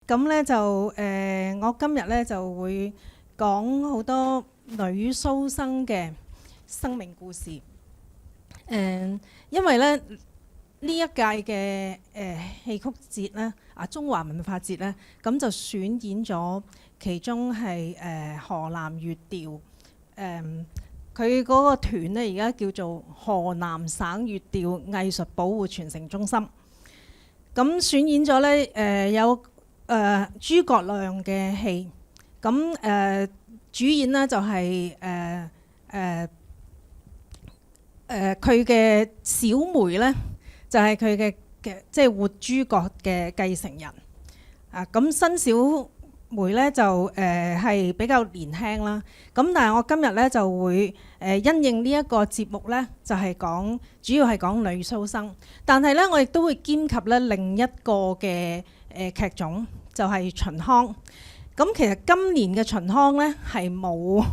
咁咧就我今日咧就會講好多女蘇生嘅生命故事。因為咧呢一屆嘅戲曲節咧中華文化節咧，咁就選演咗其中係河南粵調。佢嗰個團咧而家叫做河南省粵調藝術保護傳承中心。咁選演咗咧有諸葛亮嘅戲，咁主演呢就係佢嘅小梅咧，就係佢嘅即係活諸葛嘅繼承人。咁新小梅咧就係比較年輕啦。咁但係我今日咧就會因應呢一個節目咧，就係主要係講女蘇生，但係咧我亦都會兼及咧另一個嘅劇種，就係秦腔。咁其實今年嘅秦腔咧係冇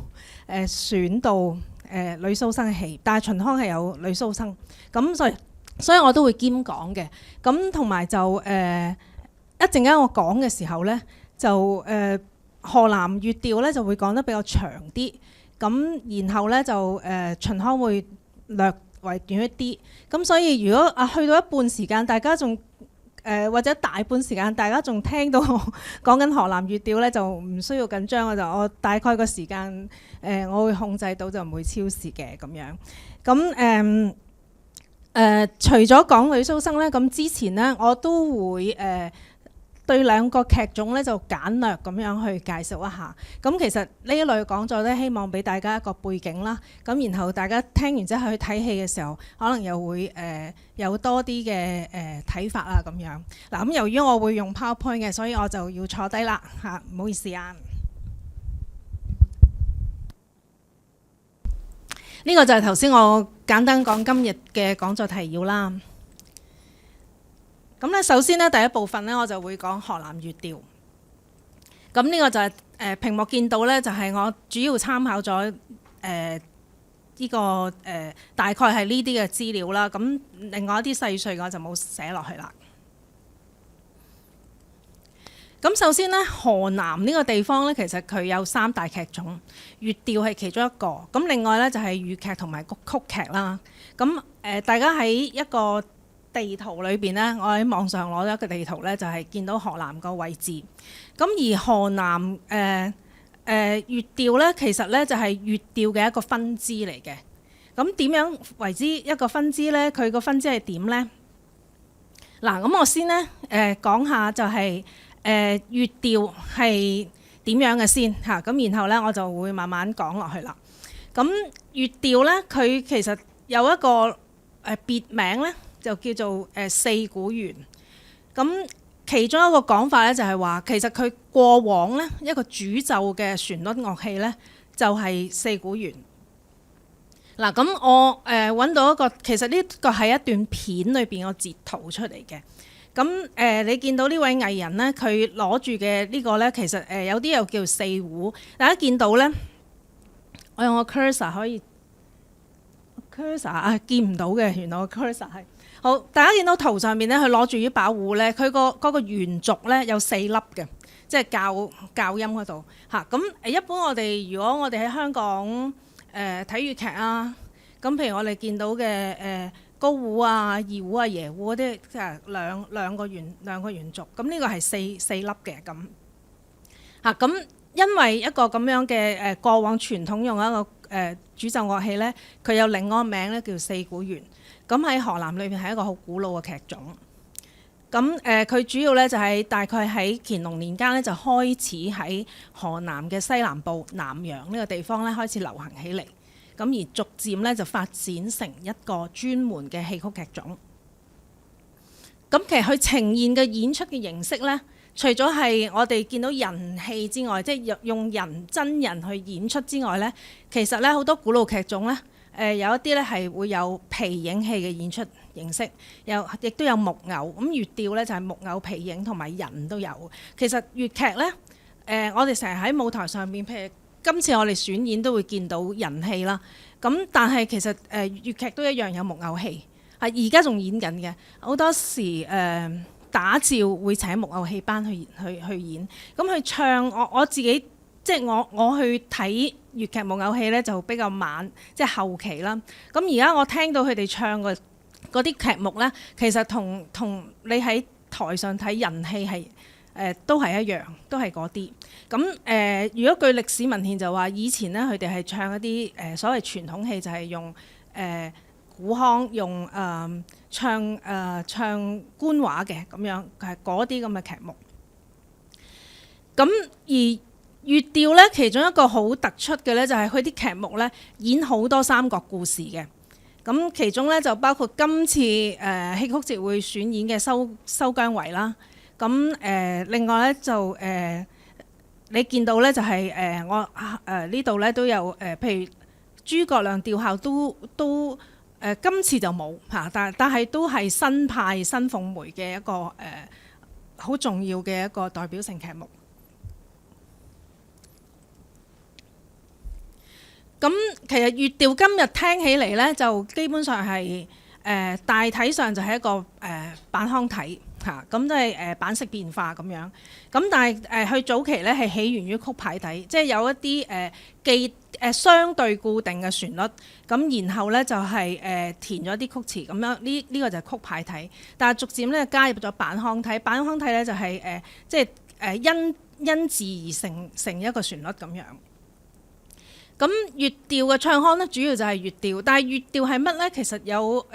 選到女蘇生嘅戲，但係秦腔係有女蘇生，咁所以我都會兼講嘅。咁同埋就一陣間我講嘅時候咧，就河南粵調咧就會講得比較長啲，咁然後咧就秦腔會略為短一啲。咁所以如果去到一半時間，大家仲或者大半時間，大家仲聽到我講緊河南粵調咧，就唔需要緊張。我大概個時間我會控制到，就唔會超時嘅咁樣。咁除咗講女蘇生咧，咁之前咧我都會對兩個劇種咧就簡略咁樣去介紹一下。咁其實呢一類講座咧，希望俾大家一個背景啦。咁然後大家聽完之後去睇戲嘅時候，可能又會有多啲嘅睇法啊咁樣。嗱，咁由於我會用 PowerPoint 嘅，所以我就要坐低啦嚇，唔好意思啊。呢個就係頭先我簡單講今日嘅講座提要啦。咁咧，首先咧，第一部分咧，我就會講河南粵調。咁呢個就係屏幕見到咧，就係我主要參考咗呢個大概係呢啲嘅資料啦。咁另外一啲細碎我就冇寫落去啦。咁首先咧，河南呢個地方咧，其實佢有三大劇種，粵調係其中一個。咁另外咧就係粵劇同埋曲劇啦。咁大家喺一個地圖裏邊咧，我喺網上攞咗一個地圖咧，就係見到河南個位置。咁而河南粵調咧，其實咧就係粵調嘅一個分支嚟嘅。咁點樣為之一個分支咧？佢個分支係點咧？嗱，咁我先咧講下就係粵調係點樣嘅先嚇。咁然後咧我就會慢慢講落去啦。咁粵調咧，佢其實有一個別名咧，就叫做四鼓弦。咁其中一個講法咧，就係話其實佢過往咧一個主奏嘅旋律樂器咧，就係四鼓弦。嗱，咁我揾到一個，其實呢個係一段片裏邊個截圖出嚟嘅。咁你見到呢位藝人咧，佢攞住嘅呢個咧，其實有啲又叫四胡。大家見到咧，我用個 cursor 可以 cursor 見唔到嘅，原來個 cursor 係。好，大家見到圖上面咧，佢攞住呢把胡咧，佢嗰個圓軸咧有4粒嘅，即係校音嗰度嚇。咁一般我哋如果我哋喺香港睇粵劇啊，咁譬如我哋見到嘅高胡啊、二胡啊、椰胡嗰啲，即係兩個圓軸。咁呢個係四粒嘅咁嚇。咁因為一個咁樣嘅過往傳統用一個主奏樂器咧，佢有另外一個名咧叫四鼓弦。咁喺河南裏邊係一個好古老嘅劇種。咁佢主要咧就係大概喺乾隆年間咧就開始喺河南嘅西南部南陽呢個地方咧開始流行起嚟。咁而逐漸咧就發展成一個專門嘅戲曲劇種。咁其實佢呈現嘅演出嘅形式咧，除咗係我哋見到人戲之外，即係用真人去演出之外咧，其實咧好多古老劇種咧。有一啲咧係會有皮影戲嘅演出形式，亦都有木偶。咁粵調咧就係木偶、皮影同埋人都有。其實粵劇咧，我哋成日喺舞台上面，譬如今次我哋選演都會見到人戲啦。咁但係其實粵劇都一樣有木偶戲，係而家仲演緊嘅。好多時打醮會請木偶戲班去演。咁佢唱我自己即係我去睇粵劇木偶戲咧就比較晚，即係後期啦。咁而家我聽到佢哋唱嗰啲劇目咧，其實同你喺台上睇人戲係都係一樣，都係嗰啲。咁如果據歷史文獻就話，以前咧佢哋係唱一啲所謂傳統戲，就係用古腔，用唱官話嘅咁樣，係嗰啲咁嘅劇目。咁而粵調咧，其中一個好突出嘅咧，就係佢啲劇目咧演好多三國故事嘅。咁其中咧就包括今次戲曲節會選演嘅收姜維啦。咁另外咧就你見到咧就係我呢度咧都有譬如諸葛亮吊孝都今次就冇嚇，但係都係新派新鳳梅嘅一個好重要嘅一個代表性劇目。咁其實粵調今日聽起嚟咧，就基本上係大體上就係一個板腔體嚇，咁即係板式變化咁樣。咁但係佢早期咧係起源於曲牌體，即係有一啲相對固定嘅旋律，咁然後咧就係填咗啲曲詞咁樣。呢個就係曲牌體，但係逐漸咧加入咗板腔體。板腔體咧就係即係因字而成一個旋律咁樣。咁粵調嘅唱腔咧，主要就係粵調，但係粵調係乜咧？其實有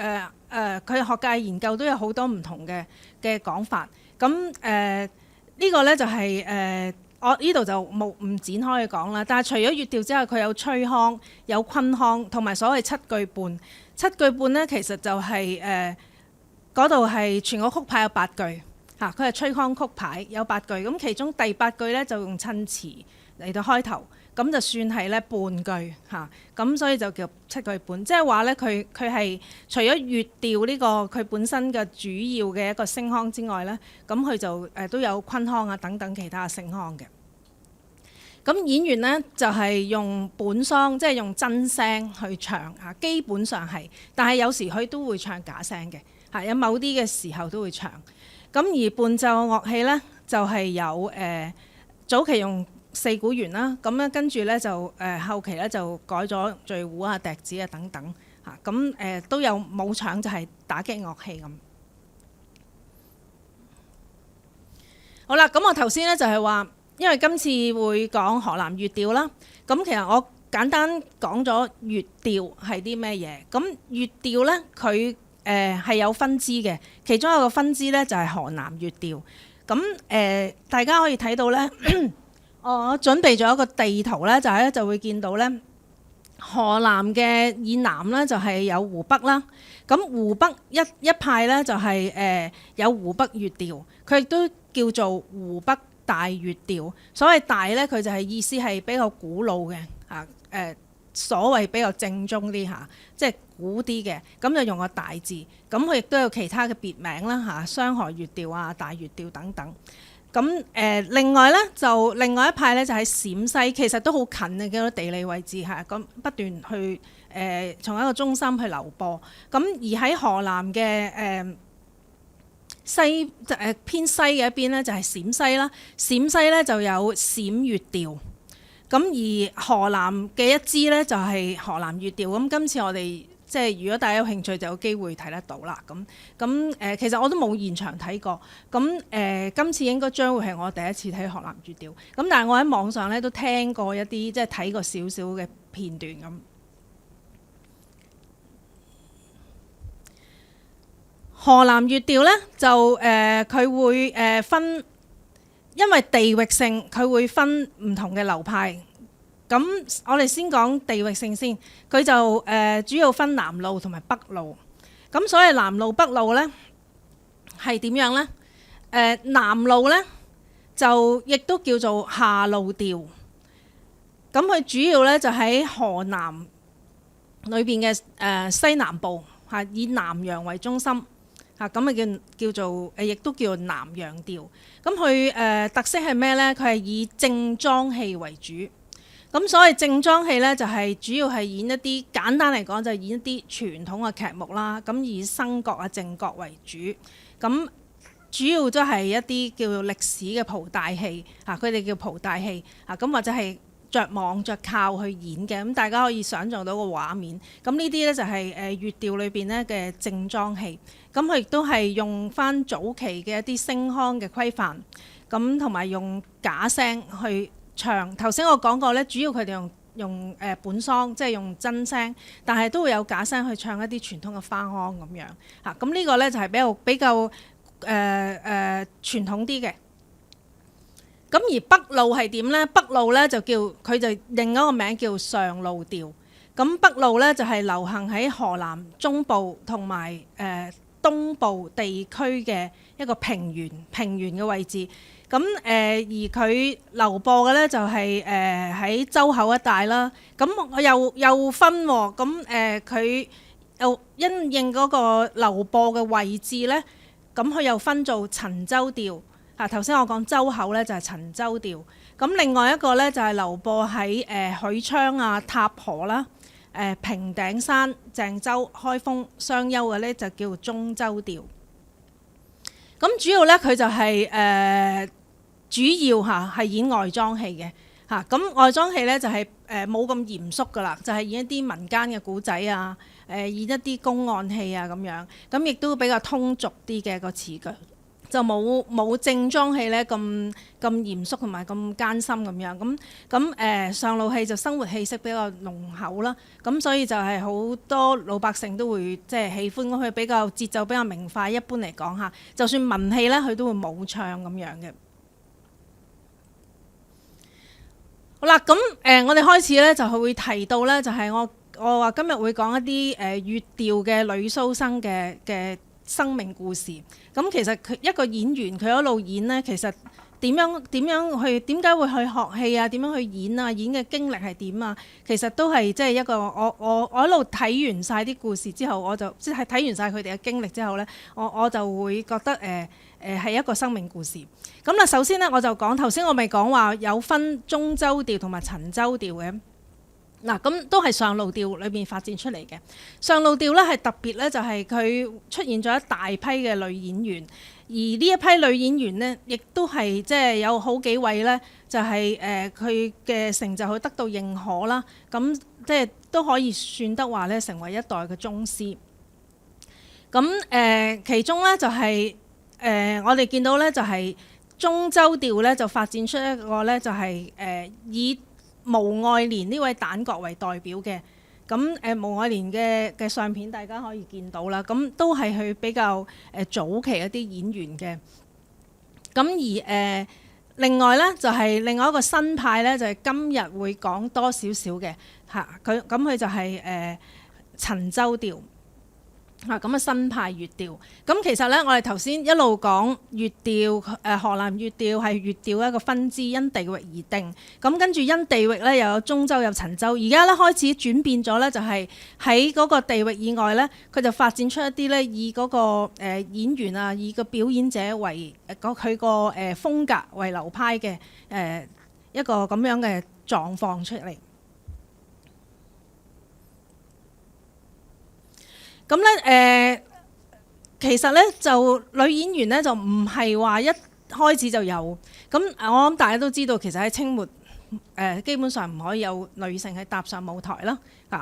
佢學界研究都有好多唔同嘅講法。咁呢個咧就係我呢度就唔展開去講啦。但係除咗粵調之外，佢有吹腔、有昆腔，同埋所謂七句半。七句半咧，其實就係嗰度係全個曲牌有8句嚇，佢係吹腔曲牌有8句。咁其中第8句咧就用襯詞嚟到開頭。咁就算係咧半句嚇，咁所以就叫七句半。即係話咧，佢係除咗粵調呢個佢本身嘅主要嘅一個聲腔之外咧，咁佢就都有昆腔啊等等其他嘅聲腔嘅。咁演員咧就係用本腔，即係用真聲去唱嚇，基本上係，但係有時佢都會唱假聲嘅嚇，有某啲嘅時候都會唱。咁而伴奏樂器咧就係有早期用四鼓弦啦，咁咧跟住咧就後期咧就改咗墜胡啊、笛子啊等等嚇，咁都有武場，就係打擊樂器咁。好啦，咁我頭先咧就係話，因為今次會講河南粵調啦，咁其實我簡單講咗粵調係啲咩嘢。咁粵調咧佢係有分支嘅，其中一個分支咧就係河南粵調。咁大家可以睇到咧。我準備咗一個地圖咧，就會見到咧，河南嘅以南咧就係有湖北啦。咁湖北一派咧就係有湖北粵調，佢亦都叫做湖北大粵調。所謂大咧，佢就係意思係比較古老嘅嚇，所謂比較正宗啲嚇，即係古啲嘅。咁就用個大字。咁佢亦都有其他嘅別名啦嚇，商河粵調啊、大粵調等等。咁另外咧就另外一派咧就喺陝西，其實都好近嘅，幾個地理位置嚇，咁不斷去從一個中心去流播。咁而喺河南嘅偏西嘅一邊咧就係陝西啦，陝西咧就有陝粵調。咁而河南嘅一支咧就係河南粵調。咁今次我哋即係如果大家有興趣就有機會睇得到啦。咁其實我都冇現場睇過。咁今次應該將會係我第一次睇河南粵調。咁但係我喺網上咧都聽過一啲，即係睇過少少嘅片段咁。河南粵調咧就佢會分，因為地域性佢會分唔同嘅流派。咁我哋先講地域性先，佢就主要分南路同埋北路。咁所謂南路北路咧係點樣咧？南路咧就亦都叫做下路調。咁佢主要咧就喺河南裏邊嘅西南部嚇，以南陽為中心嚇，咁啊叫做亦都叫做南陽調。咁佢特色係咩咧？佢係以正裝戲為主。咁所謂正裝戲咧，就係主要係演一啲，簡單嚟講就係演一啲傳統嘅劇目啦。咁以生角啊、正角為主。咁主要都係一啲叫做歷史嘅蒲大戲嚇，佢哋叫蒲大戲嚇，咁或者係着網着靠去演嘅，咁大家可以想像到個畫面。咁呢啲咧就係粵調裏邊咧嘅正裝戲，咁佢亦都係用翻早期嘅一啲聲腔嘅規範，咁同埋用假聲去唱。頭先我講過咧，主要佢哋用本嗓，即係用真聲，但係都會有假聲去唱一啲傳統嘅花腔咁樣嚇。咁呢個咧就係比較傳統啲嘅。咁而北路係點呢？北路咧就另一個名叫上路調。咁北路咧就係流行喺河南中部同埋東部地區嘅一個平原嘅位置。咁而佢流播嘅咧就係喺周口一帶啦。咁我又分喎。咁佢又因應嗰個流播嘅位置咧，咁佢又分做陳州調。頭先我講周口咧就係陳州調。咁另外一個咧就係流播喺許昌啊、塔河啦、平頂山、鄭州、開封、商丘嘅咧就叫中州調。咁主要咧佢就係主要係演外莊戲嘅嚇。咁外莊戲咧就係冇咁嚴肅噶啦，就係演一啲民間嘅古仔啊，演一啲公案戲啊咁樣。咁亦都比較通俗啲嘅個詞句，就冇正裝戲咧咁嚴肅同埋咁艱辛咁樣。咁上路戲就生活氣息比較濃厚啦。咁所以就係好多老百姓都會即係喜歡，佢比較節奏比較明快。一般嚟講嚇，就算文戲咧，佢都會冇唱咁樣嘅。好啦，咁我哋開始咧就係會提到咧，就係我話今日會講一啲粵調嘅女蘇生嘅生命故事。咁其實佢一個演員佢一路演咧，其實點解會去學戲啊？點樣去演啊？演嘅經歷係點啊？其實都係即係一個我一路睇完晒啲故事之後，我就即係睇完晒佢哋嘅經歷之後咧，我就會覺得係一個生命故事。咁啦，首先咧我就講頭先我咪講話有分中州調同埋陳州調嘅。嗱，咁都係上路調裏面發展出嚟嘅。上路調咧係特別咧，就係佢出現咗一大批嘅女演員，而呢一批女演員呢，亦都係即係有好幾位咧，就係佢嘅成就去得到認可啦。咁即係都可以算得話咧，成為一代嘅宗師。咁其中咧就係我哋見到咧就係中州調咧就發展出一個咧就係以毛愛蓮呢位旦角為代表嘅。咁毛愛蓮嘅相片大家可以見到啦。咁都係佢比較早期一啲演員嘅。咁而另外咧就係另外一個新派咧，就係今日會講多少少嘅嚇。佢就係陳州調。咁啊新派粵調。咁其實咧，我哋頭先一路講粵調，河南粵調係粵調一個分支，因地域而定。咁跟住因地域咧，又有中州有陳州。而家咧開始轉變咗咧，就係喺嗰個地域以外咧，佢就發展出一啲咧以嗰個演員啊，以個表演者為佢個風格為流派嘅一個咁樣嘅狀況出嚟。咁咧其實咧就女演員咧就唔係話一開始就有。咁我諗大家都知道，其實喺清末基本上唔可以有女性係踏上舞台啦，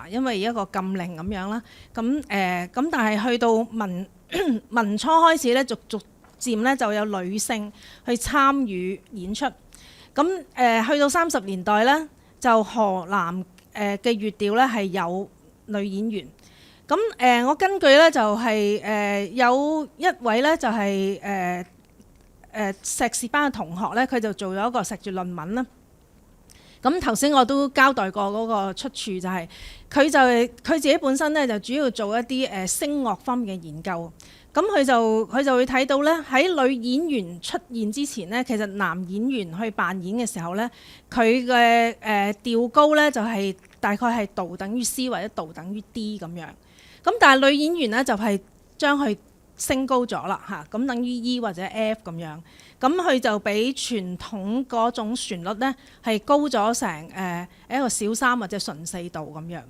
因為一個禁令咁樣啦。咁但係去到民初開始咧，逐漸咧就有女性去參與演出。咁去到30年代咧，就河南嘅粵調咧係有女演員。咁我根據咧就係有一位咧就係碩士班嘅同學咧，佢就做咗一個碩士論文啦。咁頭先我都交代過嗰個出處，就係佢自己本身咧就主要做一啲聲樂方面嘅研究。咁佢就會睇到咧，喺女演員出現之前咧，其實男演員去扮演嘅時候咧，佢嘅調高咧就係大概係度等於 C 或者度等於 D 咁樣。咁但係女演員咧就係將佢升高咗啦嚇，咁等於 E 或者 F 咁樣。咁佢就比傳統嗰種旋律咧係高咗成一個小3或者順4度咁樣。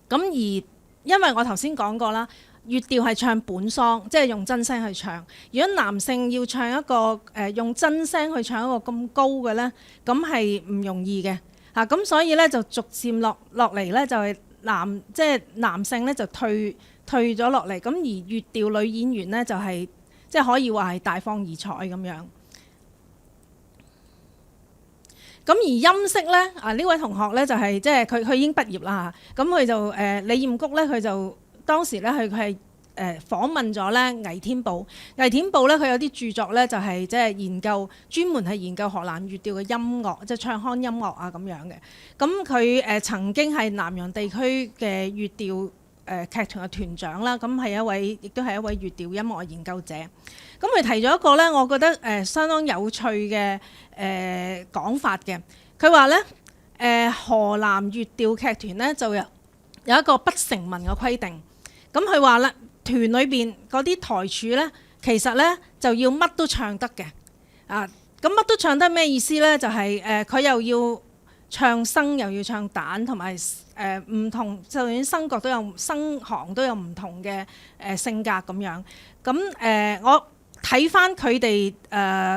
咁而因為我頭先講過啦，粵調係唱本嗓，即係用真聲去唱。如果男性要唱一個用真聲去唱一個咁高嘅咧，咁係唔容易嘅嚇。咁所以咧就逐漸落嚟咧，就係男性咧就退咗落嚟。咁而粵調女演員咧就係即係可以話係大放異彩咁樣。咁而音色咧，呢位同學咧就係即係佢已經畢業啦嚇。咁佢就李豔谷咧，佢就當時咧佢係訪問咗咧魏天寶。魏天寶咧佢有啲著作咧就係即係研究專門係研究河南粵調嘅音樂，即係唱腔音樂啊咁樣嘅。咁佢曾經係南洋地區嘅粵調劇團嘅團長啦，咁係亦都係一位粵調音樂研究者。咁佢提咗一個咧，我覺得相當有趣嘅講法嘅。佢話咧河南粵調劇團咧就有一個不成文嘅規定。咁佢話咧團裏邊嗰啲台柱咧，其實咧就要乜都唱得嘅。咁乜都唱得咩意思咧？就係佢又要唱生，又要唱旦，同埋唔同，就算生角都有生行都有唔同嘅性格咁樣。咁我睇翻佢哋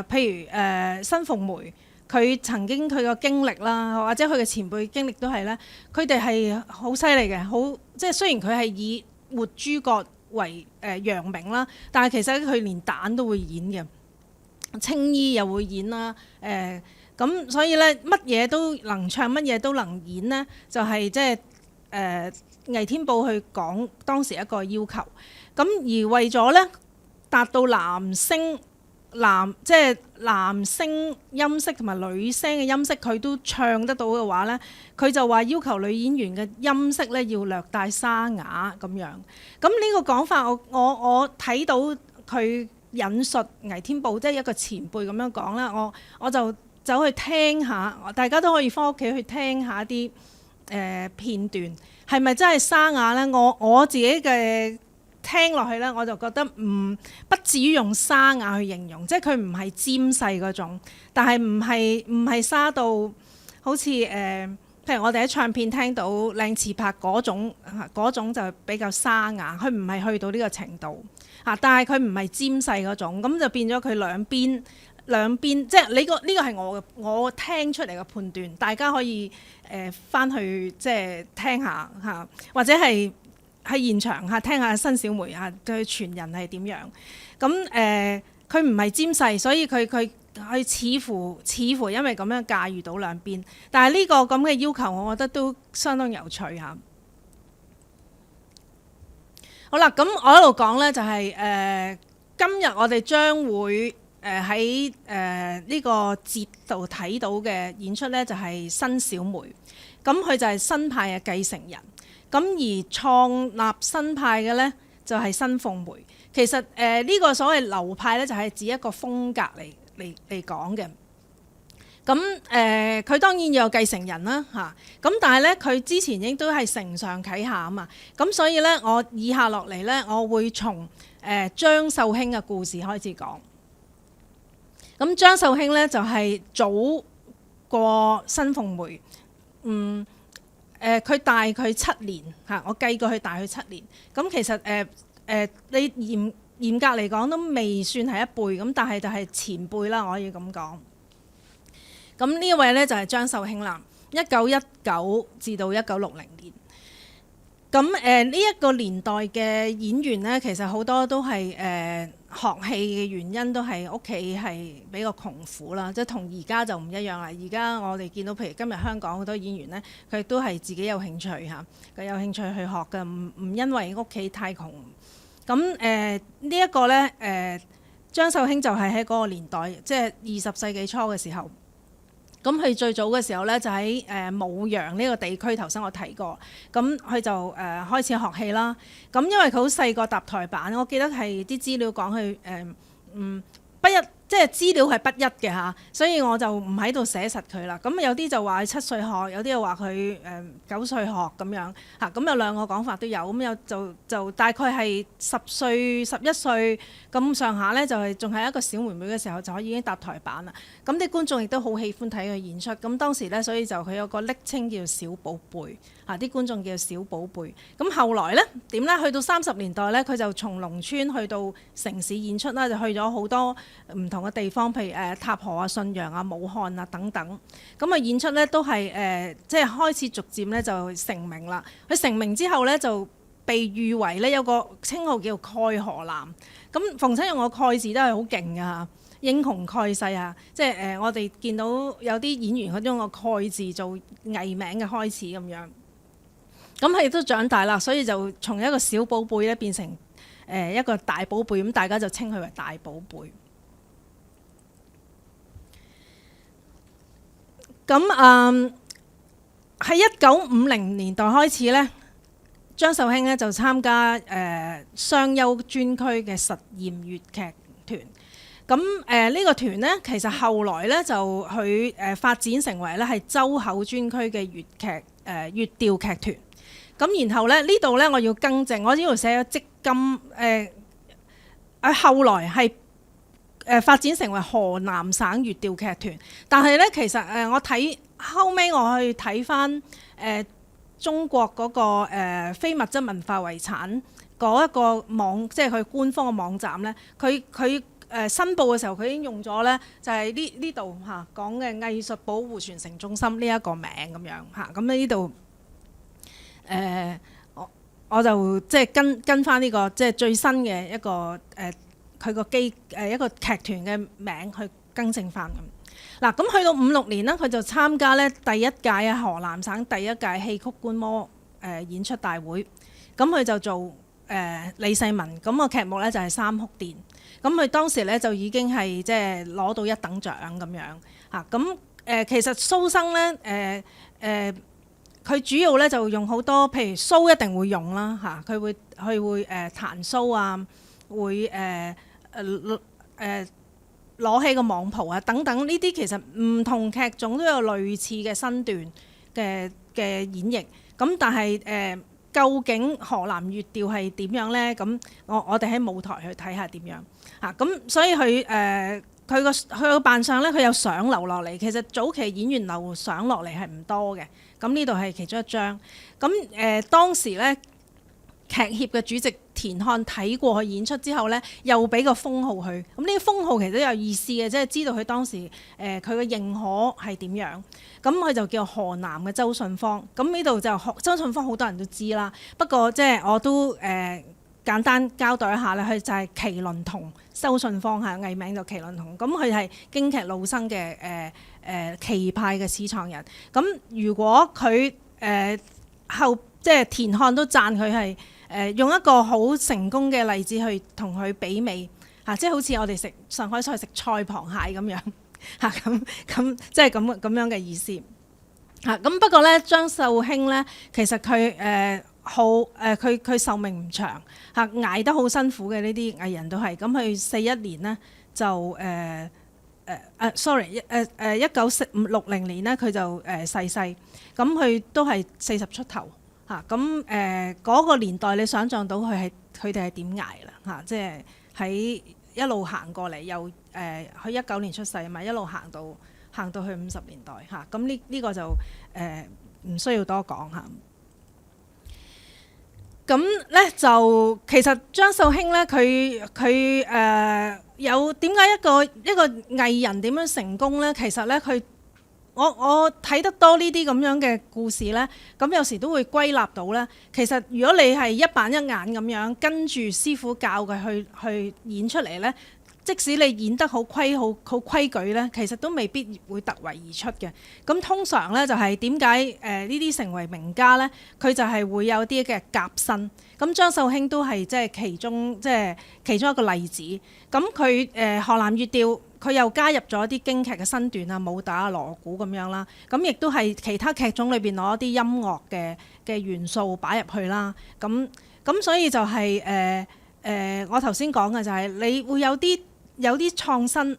譬如新鳳梅，佢曾經佢個經歷啦，或者佢嘅前輩經歷都係咧，佢哋係好犀利嘅，好即係雖然佢係以活諸葛為揚名啦，但係其實佢連旦都會演嘅，青衣又會演啦，咁所以咧乜嘢都能唱，乜嘢都能演呢，就係即係魏天寶去講當時一個要求。咁而為咗咧達到男聲音色同埋女聲嘅音色，佢都唱得到嘅話咧，佢就話要求女演員嘅音色咧要略帶沙啞咁樣。咁呢個講法，我睇到佢引述魏天寶即係一個前輩咁樣講啦，我就走去聽下，大家都可以翻屋企去聽下啲片段，係咪真係沙啞咧？我自己嘅聽落去咧，我就覺得不至於用沙啞去形容，即係佢唔係尖細嗰種，但係唔係沙到好似譬如我哋喺唱片聽到靚次拍嗰種就比較沙啞，佢唔係去到呢個程度嚇，但係佢唔係尖細嗰種，咁就變咗佢兩邊，即係呢個係我聽出嚟嘅判斷，大家可以翻去即係聽下嚇，或者係喺現場嚇聽下新小梅嚇佢傳人係點樣。咁佢唔係尖細，所以佢似乎因為咁樣駕馭到兩邊。但係呢個咁嘅要求，我覺得都相當有趣嚇。好啦，咁我一路講咧就係今日我哋將會喺呢個節度睇到嘅演出咧，就係新小梅。咁佢就係新派嘅繼承人。咁而創立新派嘅咧就係新鳳梅。其實呢個所謂流派咧就係指一個風格嚟講嘅。咁佢當然要有繼承人啦嚇。咁但係咧佢之前已經都係承上啟下啊嘛。咁所以咧我以下落嚟咧，我會從張秀卿嘅故事開始講。咁張秀卿咧就係早過新鳳梅，佢大佢7年嚇，我計過佢大佢7年。咁其實你嚴格嚟講都未算係一輩，咁但係就係前輩啦，我可以咁講。咁呢一位咧就係張秀卿啦，1919至到1960年。咁呢一個年代嘅演員咧，其實好多都係學戲嘅原因都係屋企係比較窮苦啦，即係同而家就唔一樣啦。而家我哋見到譬如今日香港好多演員咧，佢都係自己有興趣嚇，佢有興趣去學嘅，唔因為屋企太窮。咁呢一個咧張秀卿就係喺嗰個年代，即係20世紀初嘅時候。咁佢最早嘅時候咧，就喺舞陽呢個地區，頭先我提過。咁佢就開始學戲啦。咁因為佢好細個搭台板，我記得係啲資料講佢即係資料係不一嘅嚇，所以我就唔喺度寫實佢啦。咁有啲就話佢7歲學，有啲又話佢9歲學咁樣嚇。咁有兩個講法都有。咁有就大概係10歲、11歲咁上下咧，就係仲係一個小妹妹嘅時候就可以已經搭台板啦。咁啲觀眾亦都好喜歡睇佢演出。咁當時咧，所以就佢有個昵稱叫小寶貝嚇，啲觀眾叫小寶貝。咁後來咧點咧？去到30年代咧，佢就從農村去到城市演出啦，就去咗好多唔同嘅地方，譬如塔河啊、信陽啊、武漢啊等等。咁啊演出咧都係即係開始逐漸咧就成名啦。佢成名之後咧就被譽為咧有個稱號叫蓋河南。咁逢親用個蓋字都係好勁㗎嚇，英雄蓋世啊！即係我哋見到有啲演員佢用個蓋字做藝名嘅開始咁樣。咁佢亦都長大啦，所以就從一個小寶貝咧變成一個大寶貝，咁大家就稱佢為大寶貝。咁喺1950年代開始咧，張秀卿咧就參加雙優專區嘅實驗粵劇團。咁呢個團咧，其實後來咧就佢發展成為咧係周口專區嘅粵劇粵調劇團。咁然後咧呢度咧我要更正，我呢度寫咗積金後來係發展成為河南省粵調劇團，但係咧其實我睇後尾我去睇返中國嗰個非物質文化遺產嗰一個網，即係佢官方嘅網站咧，佢申報嘅時候佢已經用咗咧就係呢度嚇講嘅藝術保護傳承中心呢一個名咁樣嚇，咁呢度我就即係跟翻呢個即係最新嘅一個佢個一個劇團嘅名去更正翻咁。嗱，咁去到56年呢，佢就參加咧第一屆河南省第一屆戲曲觀摩演出大會。咁佢就做李世民，咁個劇目咧就係《三哭殿》。咁佢當時咧就已經係即係攞到1等獎咁樣嚇。咁其實蘇生咧佢主要咧就用好多，譬如蘇一定會用啦嚇，佢會彈蘇啊，會攞起個網袍啊等等，呢啲其實唔同劇種都有類似嘅身段嘅演繹。咁但係究竟河南粵調係點樣咧？咁我哋喺舞台去睇下點樣嚇。咁所以佢個扮相咧，佢有相留落嚟。其實早期演員留相落嚟係唔多嘅。咁呢度係其中一張。咁當時咧劇協嘅主席田漢睇過佢演出之後咧，又俾個封號佢。咁呢個封號其實都有意思嘅，即係知道佢當時佢嘅認可係點樣。咁佢就叫河南嘅周信芳。咁呢度就周信芳好多人都知啦。不過即係我都簡單交代一下咧，佢就係麒麟童周信芳嚇，藝名就麒麟童。咁佢係京劇老生嘅旗派嘅始創人。咁如果佢即係田漢都讚佢係用一個好成功嘅例子去同佢比美嚇，即係好似我哋食上海菜食菜螃蟹咁樣嚇，咁即係咁樣嘅意思嚇。咁不過咧，張秀卿咧其實佢佢壽命唔長嚇，捱得好辛苦嘅，呢啲藝人都係。咁佢41年呢，就1960年呢，佢就逝世。咁佢都係40出頭嚇。咁嗰個年代你想象到佢哋係點捱啦嚇，即係喺一路行過嚟，又佢19年出世嘛，一路行到去50年代嚇。咁呢個就唔需要多講嚇。咁咧就其實張秀卿咧，佢有點解一個藝人點樣成功咧？其實咧我睇得多呢啲咁樣嘅故事咧，咁有時都會歸納到咧。其實如果你係一板一眼咁樣跟住師傅教佢去演出嚟咧，即使你演得好規矩咧，其實都未必會突圍而出嘅。咁通常咧就係點解呢啲成為名家咧？佢就係會有啲嘅夾新。咁張秀卿都係即係其中一個例子。咁佢河南粵調，佢又加入咗啲京劇嘅身段啊、武打啊、鑼鼓咁樣啦。咁亦都係其他劇種裏邊攞一啲音樂嘅元素擺入去啦。咁所以就係我頭先講嘅就係你會有啲創新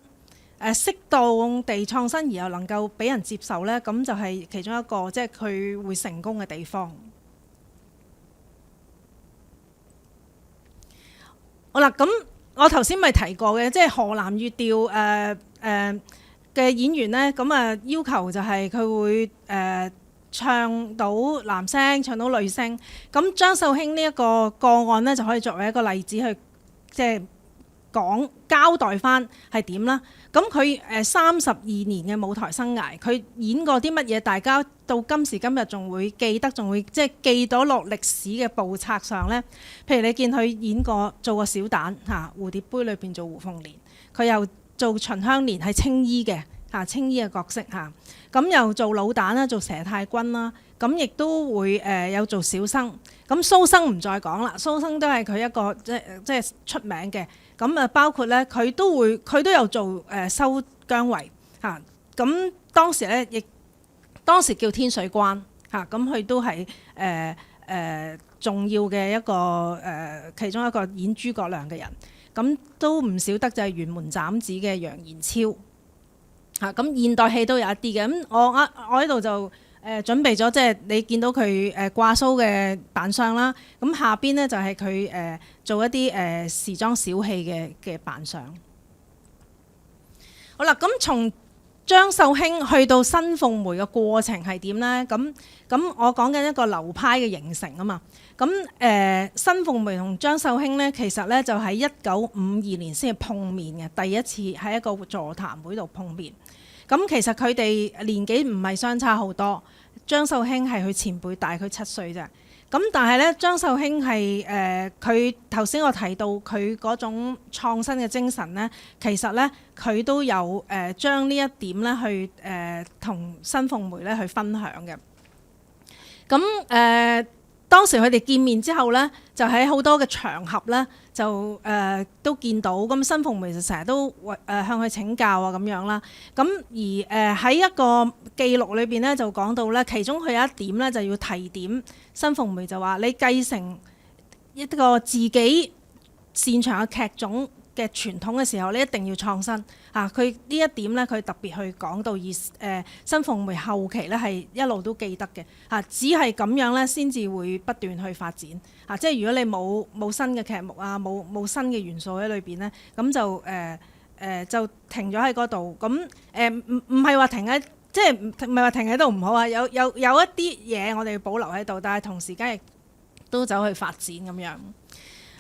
適當地創新而又能夠俾人接受呢，咁就係其中一個即係佢會成功嘅地方。好啦，咁我頭先咪提過嘅，即係河南粵調嘅演員呢，咁要求就係佢會唱到男聲，唱到女聲。咁張秀卿呢一個個案呢，就可以作為一個例子去即係講交代翻係點啦。咁佢32年嘅舞台生涯，佢演過啲乜嘢？大家到今時今日仲會記得，仲會即係記到落歷史嘅簿冊上呢。譬如你見佢演過做過小旦嚇，蝴蝶杯裏邊做胡鳳蓮，佢又做秦香蓮係青衣嘅嚇，青衣嘅角色嚇。咁又做老旦啦，做佘太君啦。咁亦都會有做小生。咁蘇生唔再講啦，蘇生都係佢一個即係出名嘅。咁包括咧，佢都有做收姜維嚇。咁當時咧，當時叫天水關嚇。咁佢都係重要嘅一個其中一個演諸葛亮嘅人。咁都唔少得就係轅門斬子嘅楊延超嚇。咁現代戲都有一啲嘅。咁我喺度就準備咗，即係你見到佢掛鬚嘅扮相啦。咁下邊呢，就係佢做一啲時裝小戲嘅扮相。好啦，咁從張秀卿去到新鳳梅嘅過程係點呢？咁我講緊一個流派嘅形成啊嘛。咁新鳳梅同張秀卿呢，其實呢就喺1952年先係碰面嘅，第一次喺一個座談會度碰面。咁其實佢哋年紀唔係相差好多，張秀卿係佢前輩，大佢7歲啫。咁但係咧，張秀卿係佢頭先我提到佢嗰種創新嘅精神咧，其實咧佢都有將呢一點咧去同新鳳梅咧去分享嘅。咁當時佢哋見面之後咧，就喺好多嘅場合咧，就都見到。咁新鳳梅就成日都向佢請教啊咁樣啦。咁而喺一個記錄裏邊咧，就講到咧，其中佢有一點咧就要提點新鳳梅，就話你繼承一個自己擅長嘅劇種嘅傳統嘅時候，你一定要創新嚇。佢呢一點咧，佢特別去講到，而新鳳梅後期咧係一路都記得嘅嚇。只係咁樣咧，先至會不斷去發展嚇。即係如果你冇新嘅劇目啊，冇新嘅元素喺裏邊咧，咁就停咗喺嗰度。咁唔係話停喺，即係唔係話停喺度唔好啊。有一啲嘢我哋要保留喺度，但係同時間亦都走去發展咁樣。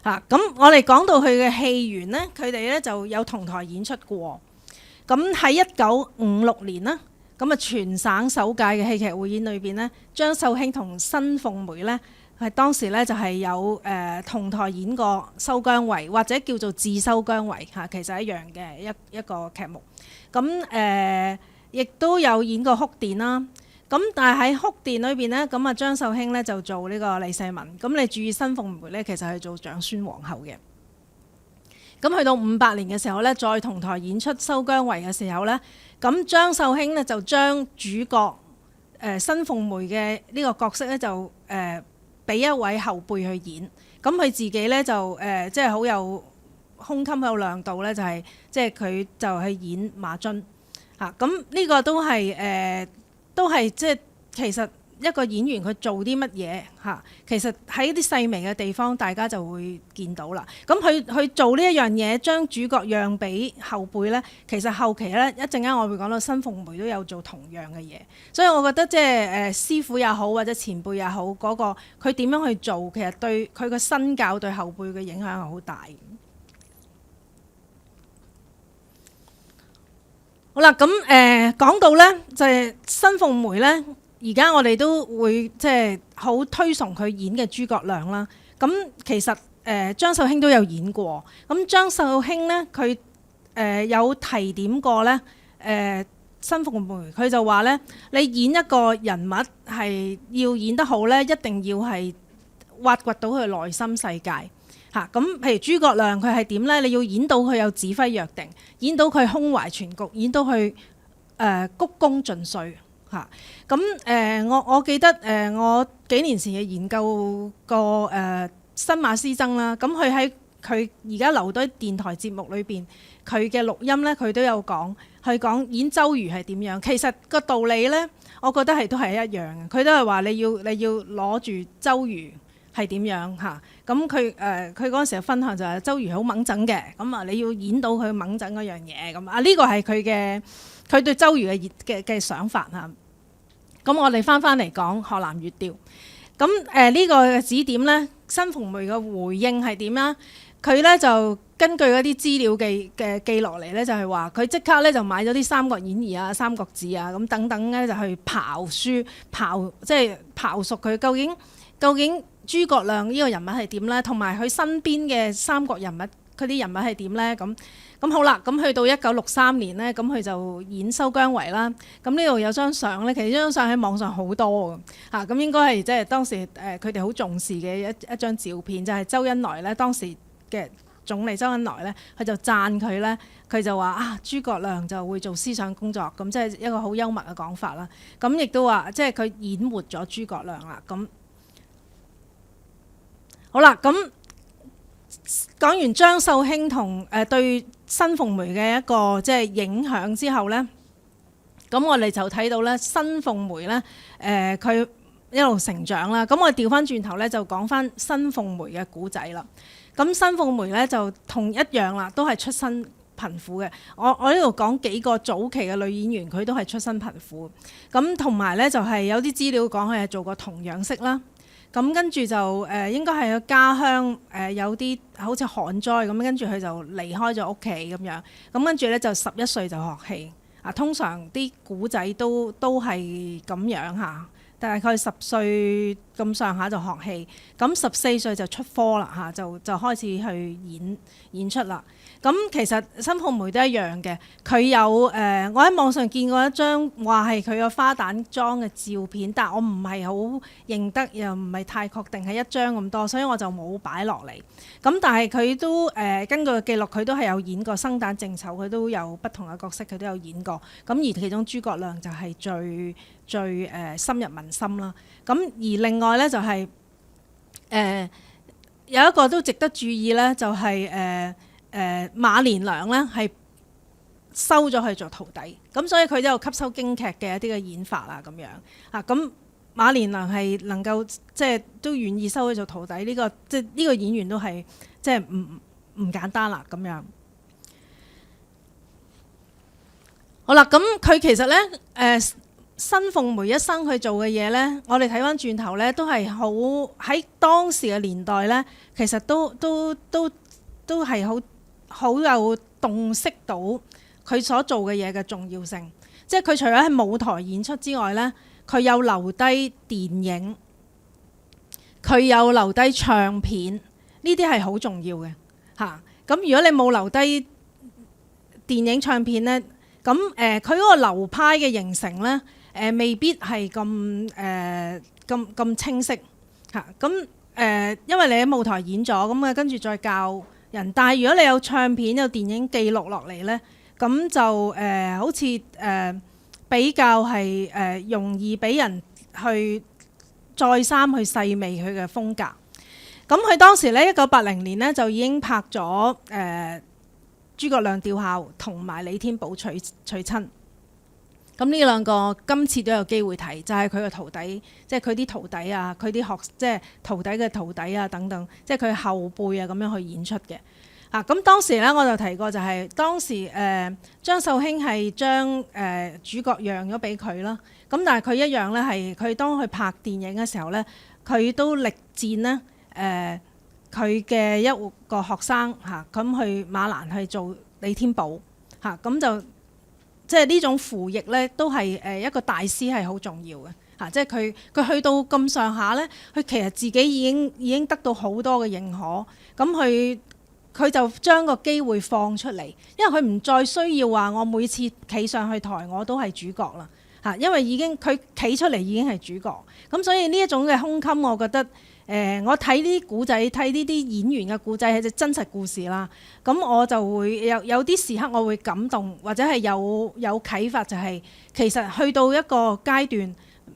咁我哋講到佢嘅戲緣呢，佢哋咧就有同台演出過。咁喺1956年啦，咁全省首屆嘅戲劇匯演裏邊呢，張秀卿同新鳳梅呢，係當時咧就係有同台演過收姜維，或者叫做自收姜維嚇，其實一樣嘅一個劇目。咁亦都有演過哭殿啦。咁但係喺哭殿裏邊呢，咁張秀卿呢就做呢個李世民。咁你注意新鳳梅呢，其實係做長孫皇后嘅。咁去到58年嘅時候呢，再同台演出收姜維嘅時候呢，咁張秀卿呢就將主角新鳳梅嘅呢個角色呢，就俾一位後輩去演。咁佢自己呢，就即係好有胸襟，好有亮度呢，就係即係佢就去演馬津嚇。咁呢個都係即係其實一個演員佢做啲乜嘢嚇，其實喺啲細微嘅地方大家就會見到啦。咁佢做呢一樣嘢，將主角讓俾後輩呢，其實後期呢，一陣間我會講到新鳳梅都有做同樣嘅嘢。所以我覺得即係師傅也好或者前輩也好，嗰個佢點樣去做，其實對佢個身教對後輩嘅影響係好大。好啦，咁講到呢，就係新鳳梅呢，而家我哋都會即係好推崇佢演嘅諸葛亮啦。咁其實張秀卿都有演過。咁張秀卿呢，佢有提點過呢，新鳳梅佢就話呢，你演一個人物係要演得好呢，一定要係挖掘到佢內心世界。嚇，咁譬如諸葛亮佢係點呢？你要演到佢有指揮若定，演到佢胸懷全局，演到佢鞠躬盡瘁嚇。咁我記得我幾年前嘅研究過新馬師曾啦。咁佢喺佢而家留低電台節目裏邊佢嘅錄音咧，佢都有講，佢講演周瑜係點樣。其實個道理咧，我覺得都係一樣嘅。佢都係話你要攞住周瑜係點樣嚇。咁佢嗰陣時嘅分享就係周瑜好猛整嘅，咁啊你要演到佢猛整嗰樣嘢咁啊。呢個係佢對周瑜嘅想法嚇。咁我哋翻嚟講河南粵調。咁呢個指點咧，新鳳梅嘅回應係點啊？佢咧就根據嗰啲資料記落嚟咧，就係話佢即刻咧就買咗啲《三國演義》啊、《三國志》啊咁等等咧，就去刨書即係刨熟佢究竟諸葛亮呢個人物係點咧，同埋佢身邊嘅三國人物佢啲人物係點咧咁。咁好啦，咁去到1963年咧，咁佢就演收姜維啦。咁呢度有張相咧，其實呢張相喺網上好多㗎，咁應該係即係當時佢哋好重視嘅一張照片，就係周恩來咧，當時嘅總理周恩來咧，佢就讚佢咧，佢就話諸葛亮就會做思想工作，咁即係一個好幽默嘅講法啦。咁亦都話即係佢演活咗諸葛亮啦。咁好啦，咁講完張秀卿同對新鳳梅嘅一個即係影響之後呢，咁我哋就睇到咧新鳳梅咧佢一路成長啦。咁我哋調翻轉頭咧就講翻新鳳梅嘅古仔啦。咁新鳳梅咧就同一樣啦，都係出身貧苦嘅。我呢度講幾個早期嘅女演員，佢都係出身貧苦。咁同埋咧就係有啲資料講佢係做過童養媳啦。咁跟住就應該係個家鄉有啲好似旱災咁，跟住佢就離開咗屋企咁樣。咁跟住咧就11歲就學戲啊。通常啲古仔都係咁樣嚇，大概10歲咁上下就學戲。咁14歲就出科啦嚇，就開始去演出啦。咁其實新鳳梅都一樣嘅，佢有我喺網上見過一張話係佢個花旦裝嘅照片，但我唔係好認得，又唔係太確定係一張咁多，所以我就冇擺落嚟。咁但係佢都根據記錄，佢都係有演過生旦淨醜，佢都有不同嘅角色，佢都有演過。咁而其中諸葛亮就係最深入民心啦。咁而另外咧就係有一個都值得注意咧，就係馬連良咧係收咗佢做徒弟，咁所以佢都有吸收京劇嘅一啲嘅演法啦咁樣啊。咁馬連良係能夠即係都願意收佢做徒弟，呢個即係呢個演員都係即係唔簡單啦咁樣。好啦，咁佢其實咧新鳳梅一生去做嘅嘢咧，我哋睇翻轉頭咧，都係好喺當時嘅年代咧，其實都係好有洞悉到佢所做嘅嘢嘅重要性。即係佢除咗喺舞台演出之外咧，佢有留低電影，佢有留低唱片，呢啲係好重要嘅嚇。咁如果你冇留低電影唱片咧，咁佢嗰個流派嘅形成咧，未必係咁清晰嚇。咁因為你喺舞台演咗，咁跟住再教人。但係如果你有唱片有電影記錄落嚟咧，咁就好似比較係容易俾人去再三去細味佢嘅風格。咁佢當時咧1980年咧就已經拍咗諸葛亮吊孝同埋李天寶娶親。咁呢兩個今次都有機會睇，就係佢嘅徒弟，即係佢啲徒弟啊，佢啲即係徒弟嘅徒弟啊等等，即係佢後輩啊咁樣去演出嘅。咁當時咧我就提過，就係當時張秀卿係將主角讓咗俾佢啦。咁但係佢一樣咧係佢當佢拍電影嘅時候咧，佢都力戰呢佢嘅一個學生咁去馬蘭去做李天寶咁就即係呢種扶譯咧，都係一個大師係好重要嘅即係佢去到咁上下咧，佢其實自己已經得到好多嘅認可，咁佢就將個機會放出嚟，因為佢唔再需要話我每次企上去台我都係主角啦因為已經佢企出嚟已經係主角，咁所以呢一種嘅胸襟，我覺得我睇呢啲古仔，睇呢啲演員嘅古仔係隻真實故事啦，咁我就會有啲時刻我會感動，或者係有啟發，就係其實去到一個階段，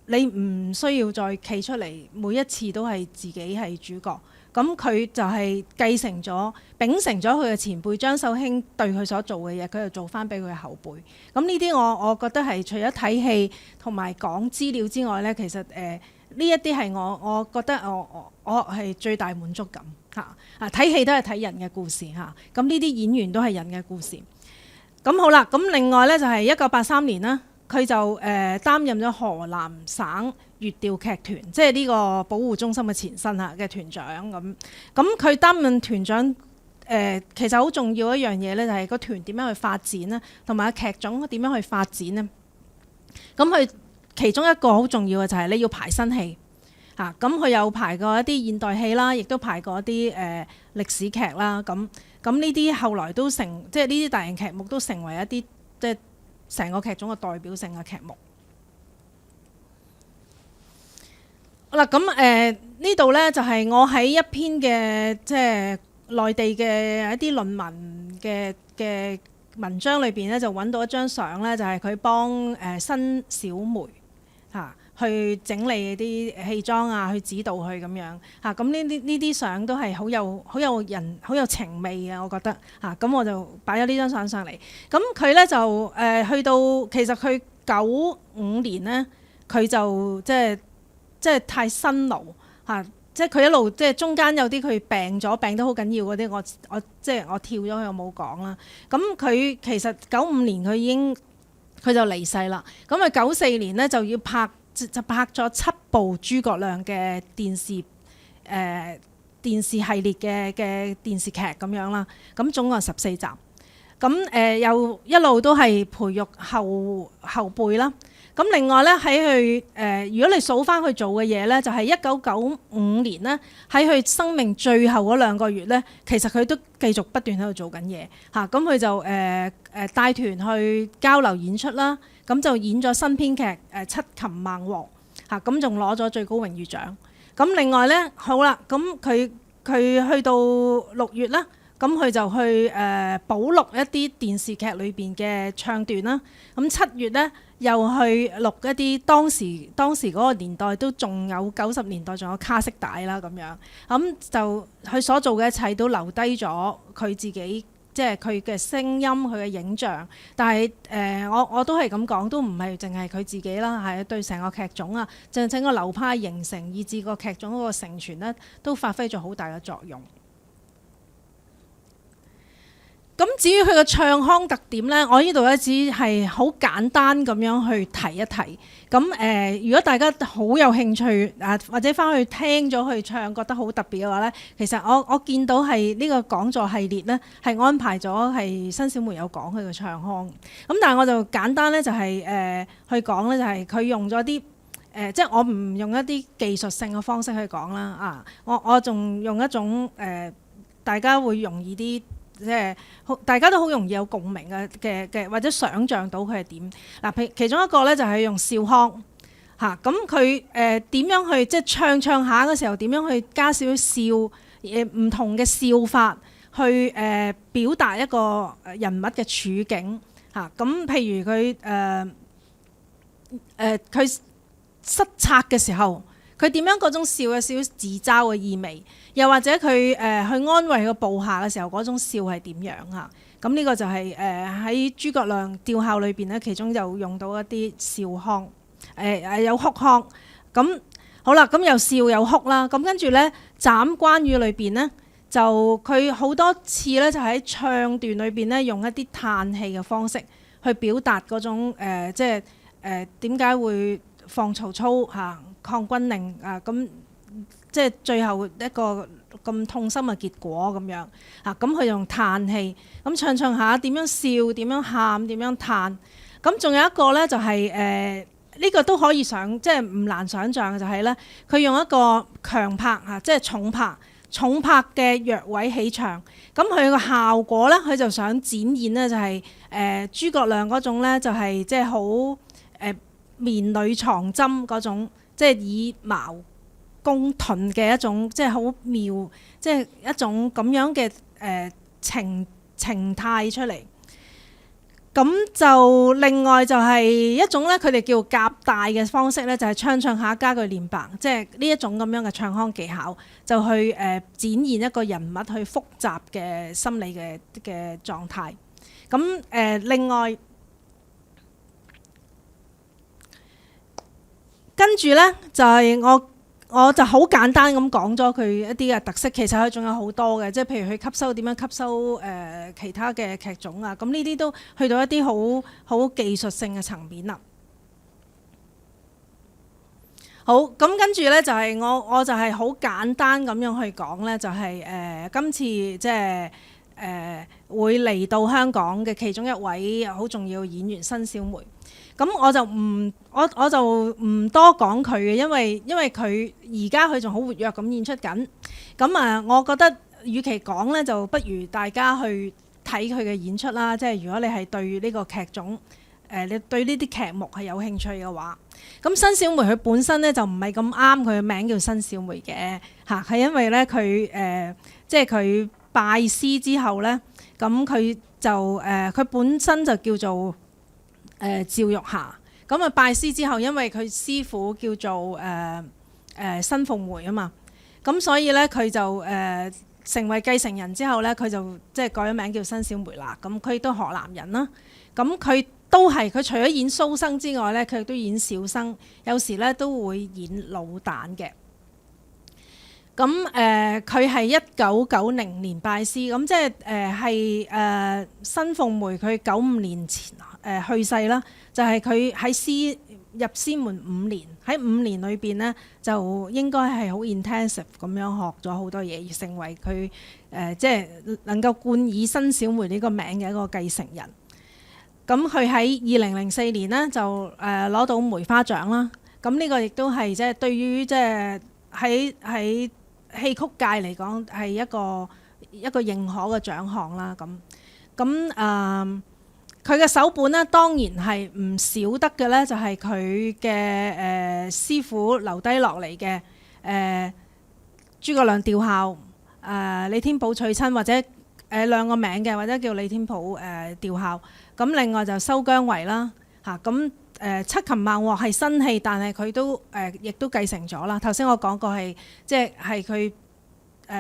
你唔需要再企出嚟，每一次都係自己係主角。咁佢就係繼承咗、秉承咗佢嘅前輩張秀卿對佢所做嘅嘢，佢就做翻俾佢嘅後輩。咁呢啲我覺得係除咗睇戲同埋講資料之外咧，其實呢一啲係我覺得我係最大滿足感嚇。睇戲都係睇人嘅故事嚇，咁呢啲演員都係人嘅故事。咁好啦，咁另外咧就係1983年啦，佢就擔任咗河南省粵調劇團，即係呢個保護中心嘅前身嚇嘅團長咁。咁佢擔任團長其實好重要一樣嘢咧，就係個團點樣去發展咧，同埋劇種點樣去發展咧。咁佢其中一個好重要嘅就係你要排新戲嚇。咁佢有排過一啲現代戲啦，亦都排過一啲歷史劇啦。咁呢啲後來都即係呢啲大型劇目都成為一啲即係成個劇種嘅代表性嘅劇目。好啦，咁呢度咧就係我喺一篇嘅即係內地嘅一啲論文嘅文章裏邊咧，就揾到一張相咧，就係佢幫新小梅嚇去整理啲戲裝啊，去指導佢咁樣嚇。咁呢啲相都係好有情味嘅，我覺得嚇。咁我就擺咗呢張相上嚟。咁佢咧就去到其實佢95年咧，佢就即係太辛勞嚇。即係佢一路即係中間有啲佢病得好緊要嗰啲，我跳咗佢，我冇講啦。咁佢其實95年佢就離世啦。咁佢94年咧就要拍咗7部諸葛亮嘅電視系列嘅電視劇咁樣啦。咁總共14集。咁又一路都係培育後輩啦。咁另外咧喺佢如果你數翻佢做嘅嘢咧，就係1995年咧喺佢生命最後嗰2個月咧，其實佢都繼續不斷喺度做緊嘢嚇。咁佢就帶團去交流演出啦，咁就演咗新編劇《七擒孟獲》嚇，咁仲攞咗最高榮譽獎。咁另外咧好啦，咁佢去到6月啦，咁佢就去補錄一啲電視劇裏邊嘅唱段啦。咁7月咧，又去錄一啲當時嗰個年代都仲有90年代仲有卡式帶啦咁樣。咁就佢所做嘅一切都留低咗佢自己，即係佢嘅聲音、佢嘅影像。但係我都係咁講，都唔係淨係佢自己啦，係對成個劇種啊，整個流派形成，以至個劇種嗰個成傳咧，都發揮咗好大嘅作用。咁至於佢嘅唱腔特點呢，我呢度咧只係好簡單咁樣去提一提。咁如果大家好有興趣或者翻去聽咗佢唱覺得好特別嘅話呢，其實我見到係呢個講座系列呢，係安排咗係新小梅有講佢嘅唱腔。咁但係我就簡單呢，就係去講呢，就係佢用咗啲即係我唔用一啲技術性嘅方式去講啦。我仲用一種大家會容易啲。即係大家都好容易有共鳴嘅或者想像到佢係點嗱。其中一個咧就係用笑腔嚇。咁佢點樣去即係唱下嘅時候點樣去加少少笑唔同嘅笑法去表達一個人物嘅處境嚇。咁譬如佢失策嘅時候，佢點樣嗰種笑有少少自嘲嘅意味，又或者佢去安慰個部下嘅時候嗰種笑係點樣嚇？咁呢個就係喺諸葛亮吊孝裏邊咧，其中就用到一啲笑腔，有哭腔。咁好啦，咁又笑又哭啦。咁跟住咧，斬關羽裏邊咧，就佢好多次咧就喺唱段裏邊咧用一啲嘆氣嘅方式去表達嗰種即係點解會放曹操嚇？抗軍令咁即係最後一個咁痛心嘅結果咁樣嚇。咁佢用嘆氣咁唱下點樣笑，點樣喊，點樣嘆。咁仲有一個咧就係呢個都可以即係唔難想像嘅就係咧，佢用一個強拍嚇，即係重拍嘅弱位起唱。咁佢個效果咧，佢就想展現咧就係諸葛亮嗰種咧就係即係好綿裏藏針嗰種。即係以矛攻盾嘅一種，即係好妙，即係一種咁樣嘅情態出嚟。咁就另外就係一種咧，佢哋叫夾帶嘅方式咧，就係唱唱下加句念白，即係呢一種咁樣嘅唱腔技巧，就去展現一個人物去複雜嘅心理嘅狀態。咁另外跟住咧就係我就好簡單咁講咗佢一啲嘅特色，其實佢仲有好多嘅，即係譬如佢吸收點樣吸收其他嘅劇種啊，咁呢啲都去到一啲好技術性嘅層面啦。好，咁跟住咧就係我就係好簡單咁樣去講咧，就係今次即係會嚟到香港嘅其中一位好重要嘅演員新小梅。咁我就唔多講佢嘅，因為佢而家佢仲好活躍咁演出緊。咁我覺得與其講咧，就不如大家去睇佢嘅演出啦。即係如果你係對呢個劇種，你對呢啲劇目係有興趣嘅話，咁新小梅佢本身咧就唔係咁啱佢嘅名叫新小梅嘅嚇，係因為咧佢即係佢拜師之後咧，咁佢就佢本身就叫做趙玉霞。咁拜師之後，因為佢師傅叫做新鳳梅啊嘛，咁所以咧佢就成為繼承人之後咧，佢就即係改咗名叫新小梅啦。咁佢亦都河南人啦，咁佢都係佢除咗演蘇生之外咧，佢亦都演小生，有時咧都會演老旦嘅。咁佢係1990年拜師，咁即係係新鳳梅佢95年前去世啦，就係佢喺入師門5年，喺5年裏邊咧就應該係好 intensive 咁樣學咗好多嘢，而成為佢即係能夠冠以新小梅呢個名嘅一個繼承人。咁佢喺2004年咧就攞到梅花獎啦。咁呢個亦都係即係對於即係喺戲曲界嚟講係一個認可嘅獎項啦。咁佢嘅首本咧當然係唔少得嘅咧，就係佢嘅師傅留低落嚟嘅諸葛亮吊孝、李天寶娶親，或者兩個名嘅，或者叫李天寶吊孝。咁另外就收姜維啦嚇。咁七擒孟獲係新戲，但係佢都亦都繼承咗啦。頭先我講過係即係佢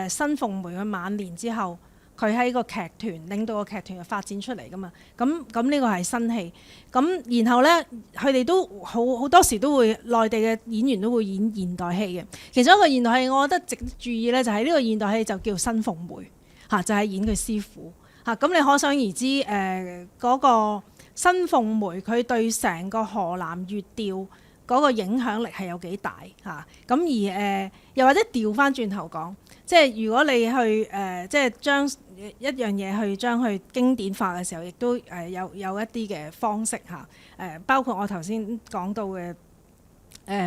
新鳳梅嘅晚年之後，佢喺個劇團領導個劇團發展出嚟噶嘛。咁呢個係新戲。咁然後咧，佢哋都好多時都會內地嘅演員都會演現代戲嘅。其中一個現代戲，我覺得值得注意咧，就係呢個現代戲就叫新鳳梅嚇，就係演佢師傅嚇。咁你可想而知嗰個新鳳梅佢對成個河南粵調嗰個影響力係有幾大嚇。咁而又或者調翻轉頭講，即係如果你去即係將一樣嘢去將佢經典化嘅時候，亦都有一啲嘅方式嚇。包括我頭先講到嘅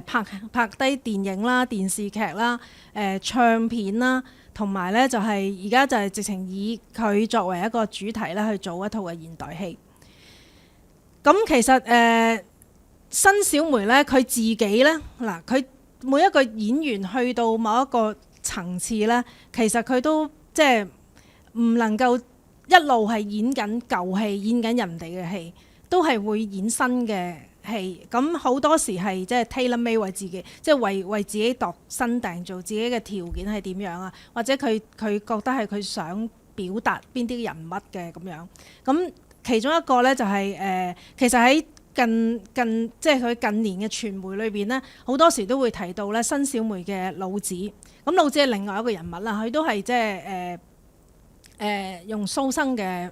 拍低電影啦、電視劇啦、唱片啦，同埋咧就係而家就係直情以佢作為一個主題咧去做一套嘅現代戲。咁其實新小梅咧，佢自己咧嗱，佢每一個演員去到某一個層次咧，其實佢都即係唔能夠一路係演緊舊戲，演緊人哋嘅戲，都係會演新嘅戲。咁好多時係即係 tailor-made 為自己，即係為自己度身訂做，自己嘅條件係點樣啊？或者佢覺得係佢想表達邊啲人物嘅咁樣。咁其中一個咧就係其實喺近即係佢近年嘅傳媒裏邊咧，好多時都會提到咧新小梅嘅老子。咁老子係另外一個人物啦，佢都係即係用蘇生嘅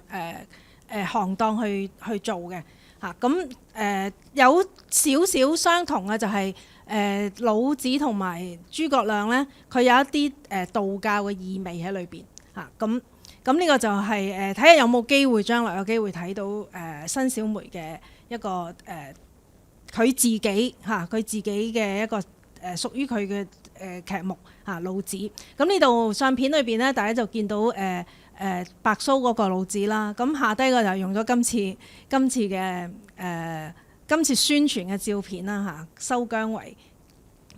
行當去做嘅嚇。咁有少少相同嘅就係老子同埋諸葛亮咧，佢有一啲道教嘅意味喺裏邊嚇。咁呢個就係睇下有冇機會，將來有機會睇到新小梅嘅一個佢自己嚇，佢自己嘅一個屬於佢嘅劇目嚇老子。咁呢度相片裏邊咧，大家就見到白蘇嗰個老子啦。咁下低個就用咗今次宣傳嘅照片啦嚇，收姜維。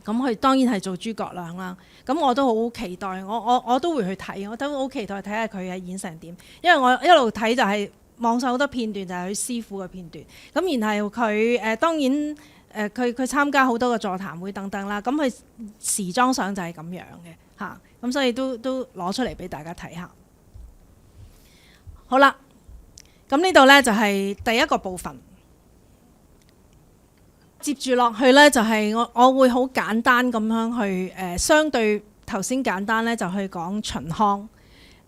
咁佢當然係做諸葛亮啦。咁我都好期待，我都會去睇，我都好期待睇下佢係演成點。因為我一路睇就係網上好多片段就係佢師傅嘅片段。咁然後佢當然佢參加好多個座談會等等啦。咁佢時裝相就係咁樣嘅嚇，咁所以都攞出嚟俾大家睇下。好啦，咁呢度呢就係第一個部分。接住落去呢，就係我會好簡單咁樣去相對頭先簡單呢，就去講秦腔。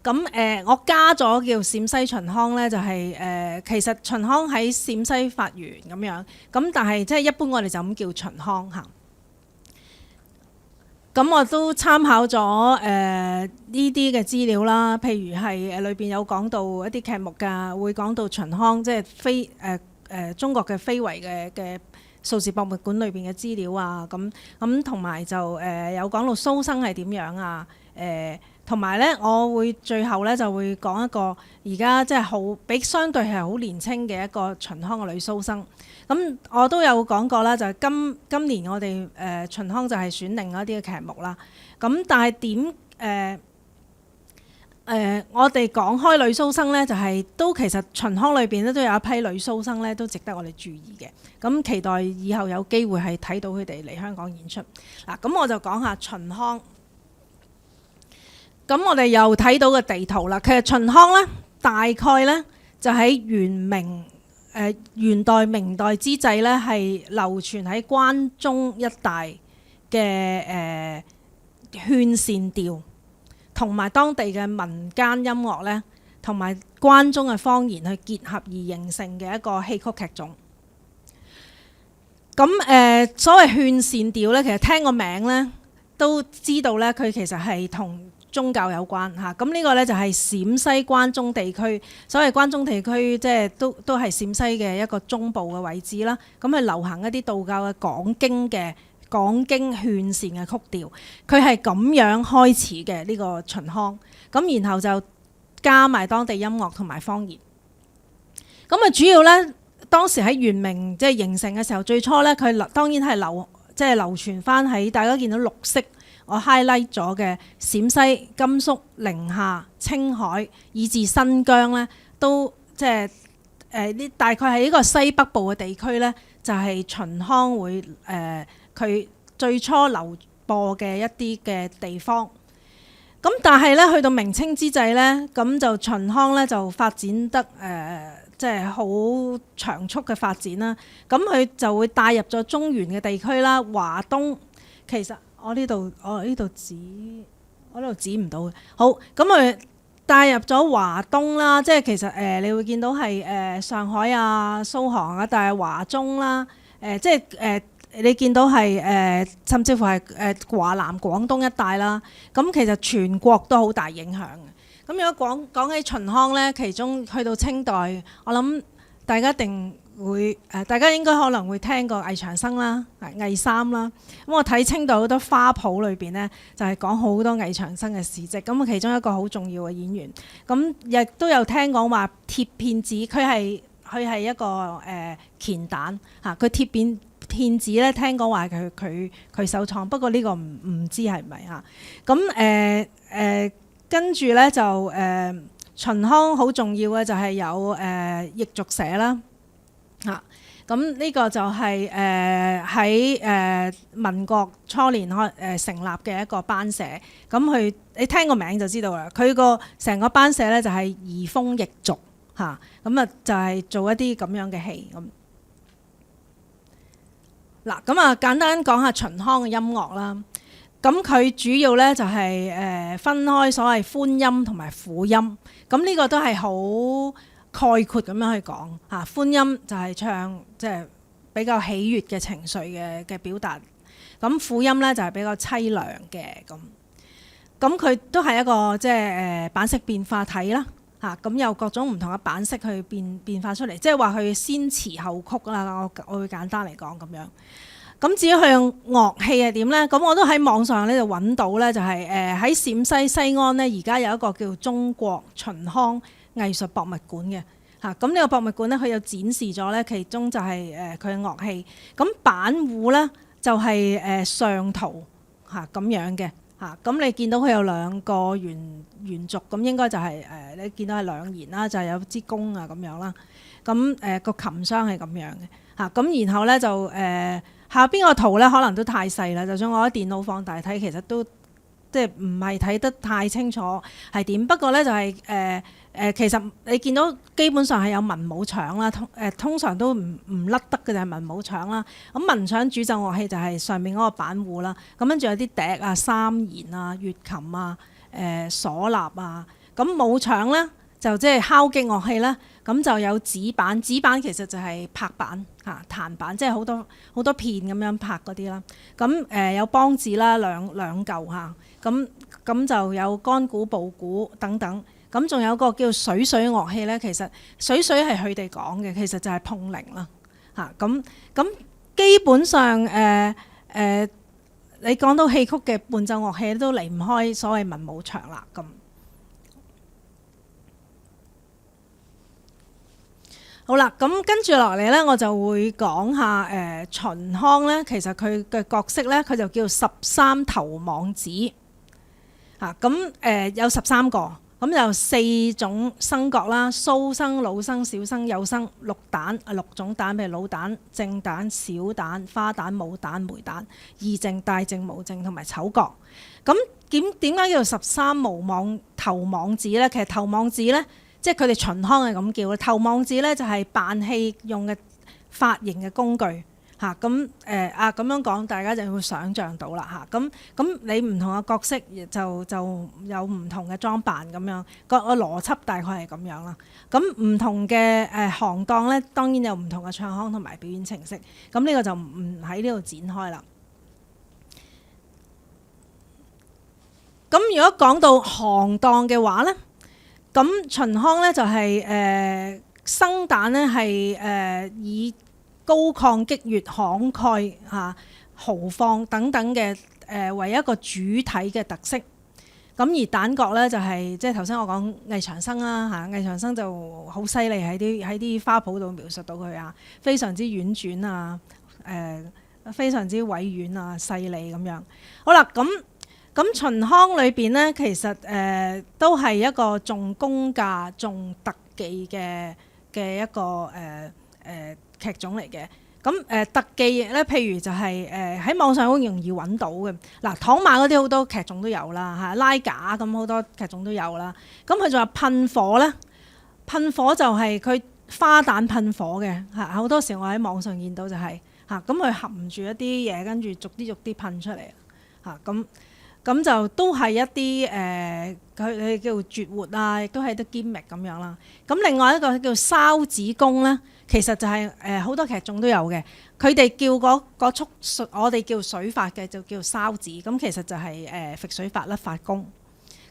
咁我加咗叫陝西秦腔呢，就係其實秦腔喺陝西發源咁樣，咁但係即係一般我哋就咁叫秦腔嚇。咁我都參考咗呢啲嘅資料啦，譬如係裏邊有講到一啲劇目㗎，會講到秦腔，即係中國嘅非遺嘅數字博物館裏邊嘅資料啊，咁同埋就有講到蘇生係點樣啊，同埋咧，我會最後咧就會講一個而家即係好比相對係好年輕嘅一個秦腔嘅女蘇生。咁我都有講過啦，就係今年我哋秦腔就係選另一啲嘅劇目啦。咁但係我哋講開女蘇生咧，就係都其實秦腔裏邊咧都有一批女蘇生咧，都值得我哋注意嘅。咁期待以後有機會係睇到佢哋嚟香港演出。嗱，咁我就講下秦腔。咁我哋又睇到個地圖啦。其實秦腔咧，大概咧就喺元代、明代之際咧，係流傳喺關中一帶嘅勸善調，同埋當地嘅民間音樂咧，同埋關中嘅方言去結合而形成嘅一個戲曲劇種。咁所謂勸善調咧，其實聽個名咧都知道咧，佢其實係同宗教有關嚇。咁呢個咧就係陝西關中地區，所謂關中地區即係都係陝西嘅一個中部嘅位置啦。咁係流行一啲道教嘅講經勸善嘅曲調，佢係咁樣開始嘅呢個秦腔。咁然後就加埋當地音樂同埋方言。咁啊主要咧當時喺元明即係形成嘅時候，最初咧佢當然係流傳翻喺大家見到綠色我 highlight 咗嘅陝西、甘肅、寧夏、青海以至新疆咧，都即係呢大概係呢個西北部嘅地區咧，就係秦腔會佢最初流播嘅一啲嘅地方。咁但係咧去到明清之際咧，咁就秦腔咧就發展得即係好長速嘅發展啦。咁佢就會帶入咗中原嘅地區啦，華東其實。我呢度指唔到嘅。好，咁佢帶入咗華東啦，即係其實你會見到係上海啊、蘇杭啊，但係華中啦，即係你見到係甚至乎係華南、廣東一帶啦。咁其實全國都好大影響嘅。咁如果講起秦腔咧，其中去到清代，我諗大家一定會大家應該可能會聽過魏長生啦、魏三啦。咁我睇清代好多花譜裏邊呢，就係講好多魏長生嘅事跡。咁其中一個好重要嘅演員，咁亦都有聽講話鐵片子，佢係一個乾旦嚇。佢鐵片子咧，聽講話佢首創，不過呢個唔知係咪嚇。咁跟住咧就秦腔好重要嘅就係有易俗社啦。嚇，咁呢個就係喺民國初年成立嘅一個班社。咁你聽個名就知道啦。佢個成個班社咧就係移風易俗嚇，咁啊就係做一啲咁樣嘅戲咁。嗱，咁啊簡單講下秦腔嘅音樂啦。咁佢主要咧就係分開所謂寬音同埋苦音。咁呢個都係好概括咁樣去講嚇。寬音就係唱即係比較喜悅嘅情緒嘅表達，咁苦音咧就係比較凄涼嘅咁。咁佢都係一個即係版式變化體啦嚇。咁有各種唔同嘅版式去變化出嚟，即係話佢先詞後曲啦。我會簡單嚟講咁樣。咁至於佢用樂器係點咧？咁我都喺網上呢度揾到咧，就係喺陝西西安咧，而家有一個叫中國秦腔藝術博物館嘅嚇。咁呢個博物館咧，佢有展示咗咧，其中就係佢嘅樂器。咁板胡咧就係上圖嚇咁樣嘅嚇。咁你見到佢有兩個圓軸，咁應該就係你見到係兩弦啦，就係有支弓啊咁樣啦。咁個琴箱係咁樣嘅嚇。咁然後咧就下邊個圖咧可能都太細啦，就算我喺電腦放大睇，其實都即係唔係睇得太清楚係點。不過咧就係其實你見到基本上係有文武腸啦，通常都唔甩得嘅就係文武腸啦。咁文腸主奏樂器就係上面嗰個板戶啦。咁跟住有啲笛啊、三弦啊、月琴啊、嗩吶啊。咁武腸咧就即係敲擊樂器啦。咁就有指板，指板其實就係拍板嚇、彈板，即係好多片咁樣拍嗰啲啦。咁有梆子啦，兩嚿嚇。咁就有桿鼓、部鼓等等。咁仲有個叫水樂器咧，其實水係佢哋講嘅，其實就係碰鈴啦嚇。咁基本上你講到戲曲嘅伴奏樂器都離唔開所謂文武場啦咁。好啦，咁跟住落嚟咧，我就會講下秦腔咧，其實佢嘅角色咧，佢就叫13頭望子嚇。咁有13個，咁有4種笙角啦，蘇笙、老笙、小笙、幼笙，6旦啊，6種旦，譬如老旦、正旦、小旦、花旦、武旦、梅旦、二正、大正、無正同埋丑角。咁點解叫13頭望子咧？其實頭望子咧，即係佢哋秦腔係咁叫嘅。頭望子咧就係扮戲用嘅髮型嘅工具嚇。咁咁樣講，大家就會想像到啦嚇。咁你唔同嘅角色就有唔同嘅裝扮咁樣，個邏輯大概係咁樣啦。咁唔同嘅行當咧，當然有唔同嘅唱腔同埋表演程式。咁呢個就唔喺呢度展開啦。咁如果講到行當嘅話咧，咁秦腔咧就係笙旦咧係以高亢激越、慷慨嚇、豪放等等嘅為一個主體嘅特色。咁而旦角咧就係即係頭先我講魏長生啦嚇，魏長生就好犀利喺啲花譜度描述到佢啊，非常之婉轉啊，非常之委婉啊、細膩咁樣。好啦，咁秦腔裏邊咧，其實都係一個重功架、重特技嘅一個劇種嚟嘅。咁特技咧，譬如就係喺網上好容易揾到嘅。嗱，躺馬嗰啲好多劇種都有啦嚇，拉架咁好多劇種都有啦。咁佢仲有噴火咧，噴火就係佢花旦噴火嘅嚇。好多時我喺網上見到就係嚇，咁佢含住一啲嘢，跟住逐啲噴出嚟嚇咁就都係一啲佢叫絕活啊，亦都係啲 gimmick 咁樣啦。咁另外一個叫筲子功咧，其實就係好多劇種都有嘅。佢哋叫嗰出我哋叫水法嘅就叫筲子，咁其實就係揈水法甩發功。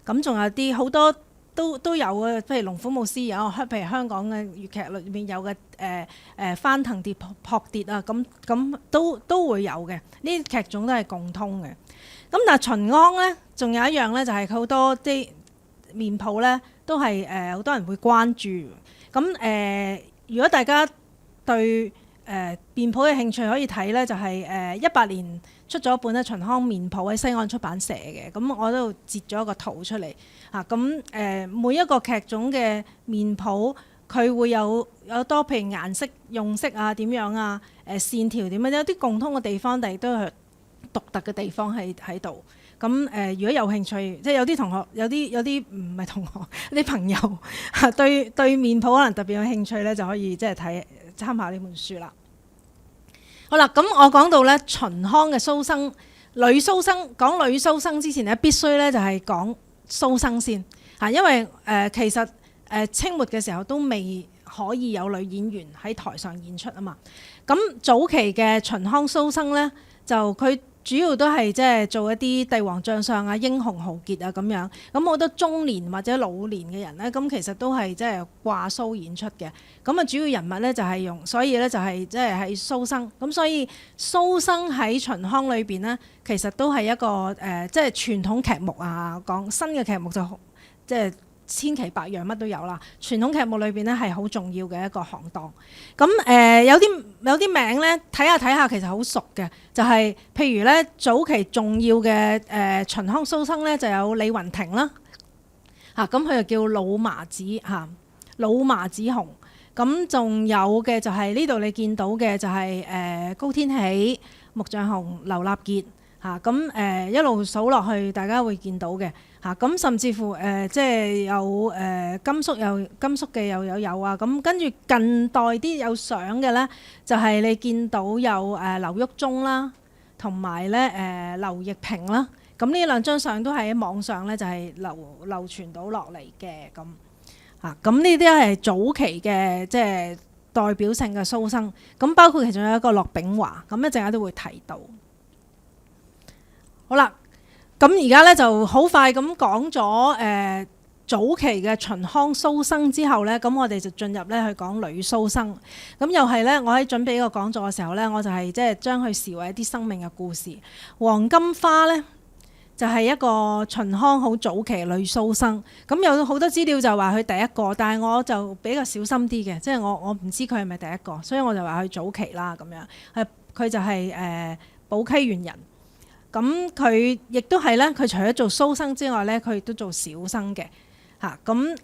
咁仲有啲好多都有嘅，譬如龍虎武師有，譬如香港嘅粵劇裏面有嘅翻騰跌撲跌啊，咁都會有嘅。呢啲劇種都係共通嘅。咁但係秦腔咧，仲有一樣咧，就係佢好多啲面譜咧，都係好多人會關注。咁如果大家對面譜嘅興趣，可以睇咧，就係18年出咗一本咧秦腔面譜喺西岸出版社嘅。咁我都截咗一個圖出嚟嚇。咁每一個劇種嘅面譜，佢會有多譬如顏色用色啊點樣啊，線條點樣，有啲共通嘅地方，但係都係獨特嘅地方喺度。咁如果有興趣，即係有啲同學，有啲唔係同學，有啲朋友對面譜可能特別有興趣咧，就可以即係參考呢本書啦。好啦，咁我講到咧秦腔嘅蘇笙、女蘇笙，講女蘇笙之前咧，必須咧就係講蘇笙先嚇，因為其實清末嘅時候都未可以有女演員喺台上演出啊嘛。咁早期嘅秦腔蘇笙咧，就佢主要都係即係做一啲帝王將相啊、英雄豪傑啊咁樣。咁好多中年或者老年嘅人咧，咁其實都係即係掛蘇演出嘅。咁啊，主要人物咧就係所以咧就係即係喺蘇笙。咁所以蘇笙喺秦腔裏邊咧，其實都係一個即係傳統劇目啊。講新嘅劇目就即係千奇百樣乜都有啦。傳統劇目裏邊咧係好重要嘅一個行當。咁有啲名咧睇下其實好熟嘅，就係譬如咧早期重要嘅秦腔蘇生咧就有李雲亭啦。咁佢就叫老麻子老麻子紅。咁仲有嘅就係呢度你見到嘅就係高天喜、穆像紅、劉立傑咁一路數落去，大家會見到嘅咁甚至乎即係有甘肅嘅又有啊。咁跟住近代啲有相嘅咧，就係你見到有劉旭中啦，同埋咧劉奕平啦。咁呢兩張相都係喺網上咧就係流傳到落嚟嘅咁。咁呢啲係早期嘅即係代表性嘅蘇生，咁包括其中有一個駱炳華，咁一陣間都會提到。好啦，咁而家咧就好快咁講咗早期嘅秦腔蘇生之後咧，咁我哋就進入咧去講女蘇生。咁又係咧，我喺準備呢個講座嘅時候咧，我就係即係將佢視為一啲生命嘅故事。黃金花咧，就係一個秦腔好早期女蘇生，咁有好多資料就話佢第一個，但係我就比較小心啲嘅，即係我唔知佢係咪第一個，所以我就話佢早期啦咁樣。佢就係寶溪縣人，咁佢亦都係咧，佢除咗做蘇生之外咧，佢亦都做小生嘅咁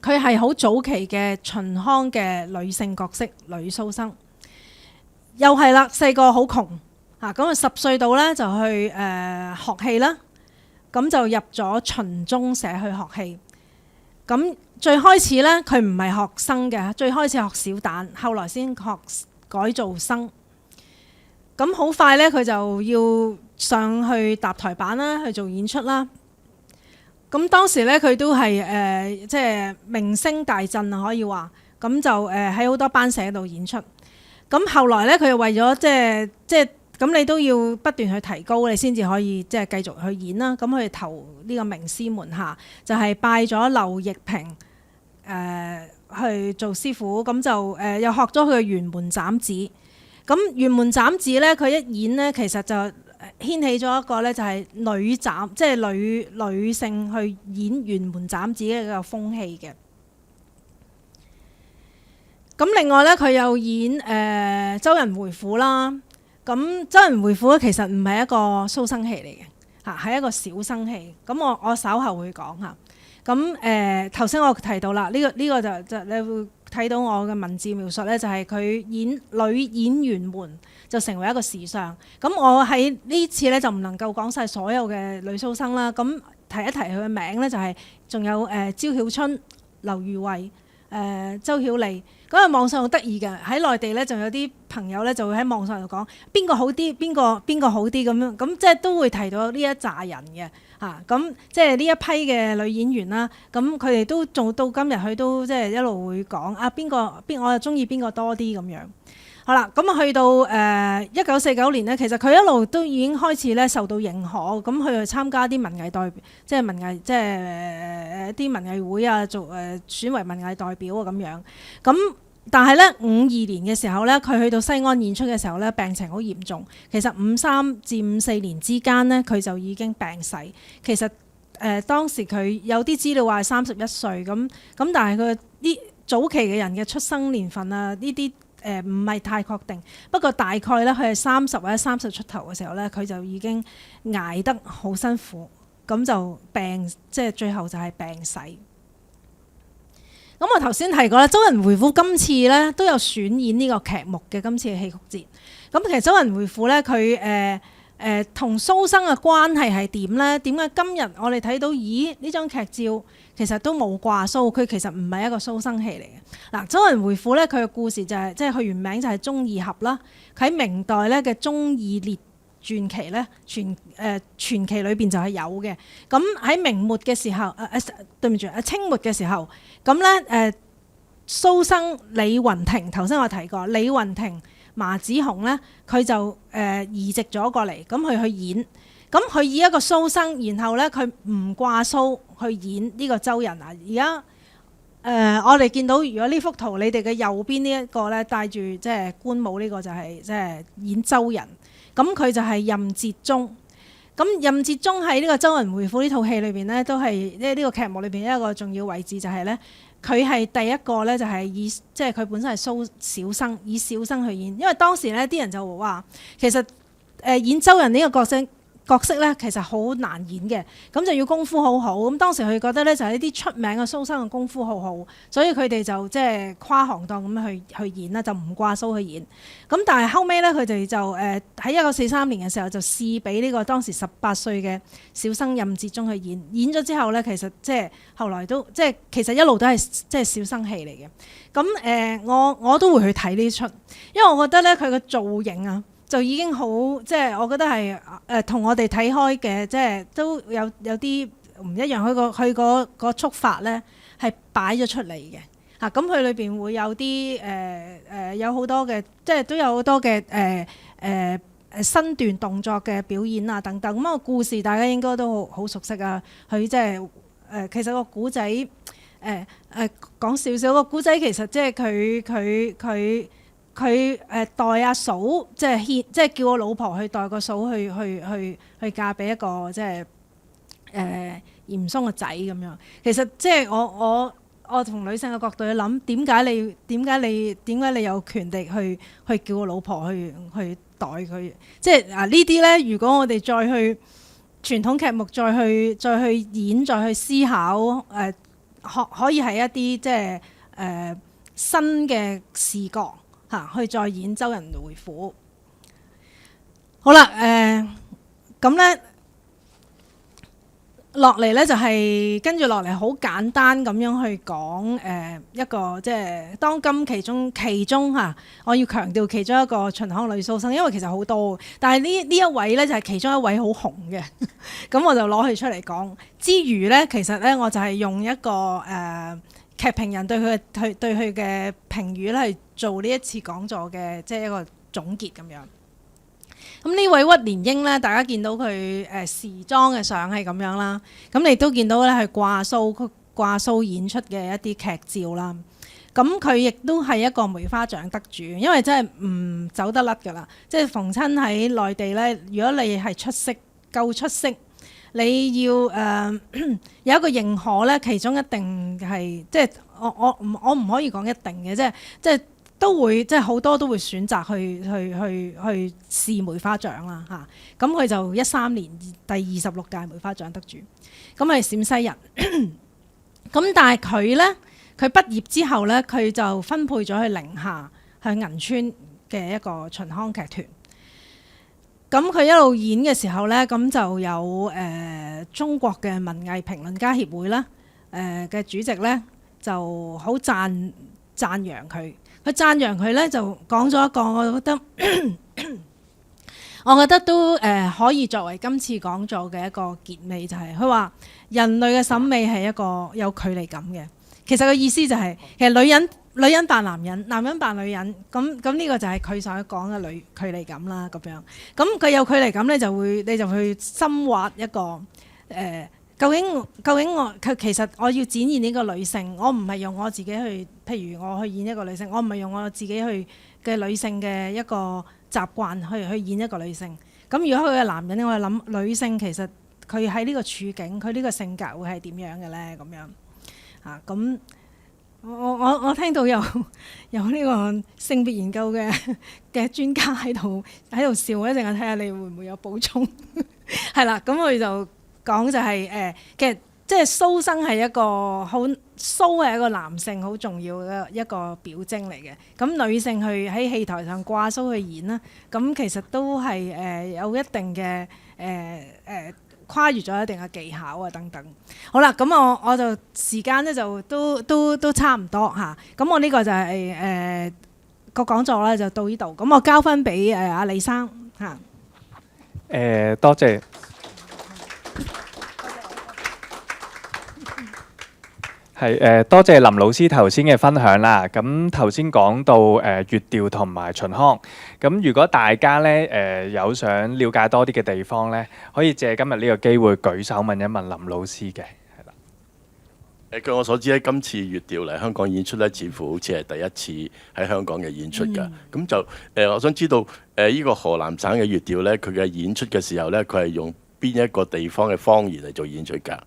佢係好早期嘅秦腔嘅女性角色，女蘇生。又係啦，細個好窮。咁啊10歲到咧就去學戲啦，咁就入咗秦中社去學戲。咁最開始咧佢唔係學生嘅，最開始學小旦，後來先學改做生。咁好快咧佢就要上去搭台板啦，去做演出啦。咁當時咧佢都係即係名聲大振啊，可以話。咁就喺好多班社度演出。咁後來咧佢又為咗即係咁你都要不斷去提高，你先至可以即係繼續去演啦。咁佢投呢個名師門下，就係拜咗劉奕平去做師傅。咁就又學咗佢嘅玄門斬子。咁玄門斬子咧，佢一演咧，其實就掀起咗一個咧，就係女斬，即係女性去演玄門斬子嘅一個風氣嘅。咁另外咧，佢又演周仁回府啦。咁周仁回府其實唔係一個蘇生戲嚟嘅，係一個小生戲。咁我稍後會講下。咁頭先我提到啦，呢個就你會睇到我嘅文字描述咧，就係佢女演玄門就成為一個時尚。咁我喺呢次咧就唔能夠講晒所有嘅女蘇生啦。咁提一提佢嘅名咧，就係仲有招曉春、劉如慧、周曉莉。嗰個網上好得意嘅，喺內地咧，仲有啲朋友咧就會喺網上度講邊個好啲，邊個好啲咁樣，咁即係都會提到呢一紮人嘅咁即係呢一批嘅女演員啦。咁佢哋都做到今日，佢都即係一路會講我又中意邊個多啲咁樣。好啦，咁啊去到1949年咧，其實佢一路都已經開始咧受到認可，咁佢去參加啲文藝代表，即係啲文藝會啊，做選為文藝代表啊咁樣。咁但係咧52年嘅時候咧，佢去到西安演出嘅時候咧，病情好嚴重。其實53至54年之間咧，佢就已經病逝。其實當時佢有啲資料話係31歲咁，但係佢啲早期嘅人嘅出生年份啊，呢啲唔係太確定。不過大概咧，佢係30或者30出頭嘅時候咧，佢就已經捱得好辛苦，咁就病，即係最後就係病逝。咁我頭先提過啦，周仁回府今次咧都有選演呢個劇目嘅，今次嘅戲曲節。咁其實周仁回府咧，佢同蘇生嘅關係係點咧？點解今日我哋睇到咦呢張劇照其實都冇掛蘇？佢其實唔係一個蘇生戲嚟嘅。嗱，周仁回府咧，佢嘅故事就係即係佢原名就係忠義俠啦。佢喺明代咧嘅忠義烈傳奇咧，傳奇裏邊就係有嘅。咁喺明末嘅時候，對唔住，清末嘅時候，咁咧蘇生李雲亭，頭先我提過，李雲亭麻子紅咧，佢就移植咗過嚟，咁佢去演。咁佢以一個蘇生，然後咧佢唔掛蘇去演呢個周人啊。而家我哋見到，如果呢幅圖你哋嘅右邊呢一個咧，戴住即係官帽呢個就係即係演周人。咁佢就係任節忠。咁任哲忠喺呢個《周人回府》呢套戲裏邊咧，都係呢個劇目裏邊一個重要位置，就係咧佢係第一個咧，就係以即係佢本身係蘇小生，以小生去演，因為當時咧啲人就話其實演周人呢個角色咧其實好難演嘅，咁就要功夫好好。咁當時佢覺得咧就係呢啲出名嘅蘇生嘅功夫好好，所以佢哋就即係跨行當咁樣去演啦，就唔掛鬚去演。咁但係後尾咧佢哋就喺1943年嘅時候就試俾呢個當時18歲嘅小生任哲忠去演，演咗之後咧其實即係後來都即係其實一路都係即係小生戲嚟嘅。咁我都會去睇呢出，因為我覺得咧佢個造型啊，就已經好，即係我覺得係同我哋睇開嘅，即係都有啲唔一樣。佢個觸法咧係擺咗出嚟嘅嚇，咁佢裏邊會有啲有好多嘅，即係都有好多嘅身段動作嘅表演啊等等。咁個故事大家應該都好熟悉啊。佢即係其實個古仔講少少個古仔，其實即係佢代阿嫂，即係叫個老婆去代個嫂去嫁俾一個即係嚴嵩個仔咁樣。其實即係我從女性嘅角度去諗，點解你有權力去叫個老婆去代佢？即係呢啲咧，如果我哋再去傳統劇目再去演再去思考可以係一啲即係新嘅視覺。去再演周人回府。好啦，咁咧落嚟咧就係跟住落嚟好簡單咁樣去講一個即係當今其中我要強調其中一個秦腔女蘇生，因為其實好多，但係呢一位咧就係其中一位好紅嘅，咁我就攞佢出嚟講。之餘咧，其實咧我就係用一個劇評人對佢嘅評語咧，係做呢一次講座嘅即係一個總結咁樣。咁呢位屈連英咧，大家見到佢時裝嘅相係咁樣啦。咁你都見到咧係掛鬚演出嘅一啲劇照啦。咁佢亦都係一個梅花獎得主，因為真係唔走得甩㗎啦。即係逢親喺內地咧，如果你係夠出色。你要有一個認可咧，其中一定係即係我唔可以講一定嘅，即係都會即係好多都會選擇去試梅花獎啦嚇。咁佢就13年第26屆梅花獎得主，咁係陝西人。咁但係佢咧，佢畢業之後咧，佢就分配咗去寧夏去銀川嘅一個秦腔劇團。咁佢一路演嘅時候咧，咁就有中國嘅文藝評論家協會啦，嘅主席咧就好讚揚佢。佢讚揚佢咧就講咗一個，我覺得都可以作為今次講座嘅一個結尾，就係佢話人類嘅審美係一個有距離感嘅。其實個意思就係其實女人扮男人，男人扮女人，咁呢個就係佢想講嘅距離感啦咁樣。咁佢有距離感咧，你就去深挖一個究竟佢其實我要展現呢個女性，我唔係用我自己去，譬如我去演一個女性，我唔係用我自己去嘅女性嘅一個習慣去演一個女性。咁如果佢係男人，我係諗女性其實佢喺呢個處境，佢呢個性格會係點樣嘅咧？咁樣咁。我聽到有呢個性別研究嘅專家喺度笑，一陣間睇下你會唔會有補充？係啦，咁佢就講就係其實即係蘇生係一個蘇係一個男性好重要嘅一個表徵嚟嘅。咁女性去喺戲台上掛鬚去演啦，咁其實都係有一定嘅跨越咗一定嘅技巧啊等等。好啦，咁我就時間咧就都差唔多嚇。咁我呢個就係個講座咧就到呢度。咁我交翻俾阿李生嚇。多謝。係多謝林老師頭先嘅分享啦。咁頭先講到粵調同埋秦腔。咁如果大家咧有想了解多啲嘅地方咧，可以借今日呢個機會舉手問一問林老師嘅。係啦。據我所知咧，今次粵調嚟香港演出咧，似乎好似係第一次喺香港嘅演出㗎。咁就我想知道呢個河南省嘅粵調咧，佢嘅演出嘅時候咧，佢係用邊一個地方嘅方言嚟做演出㗎？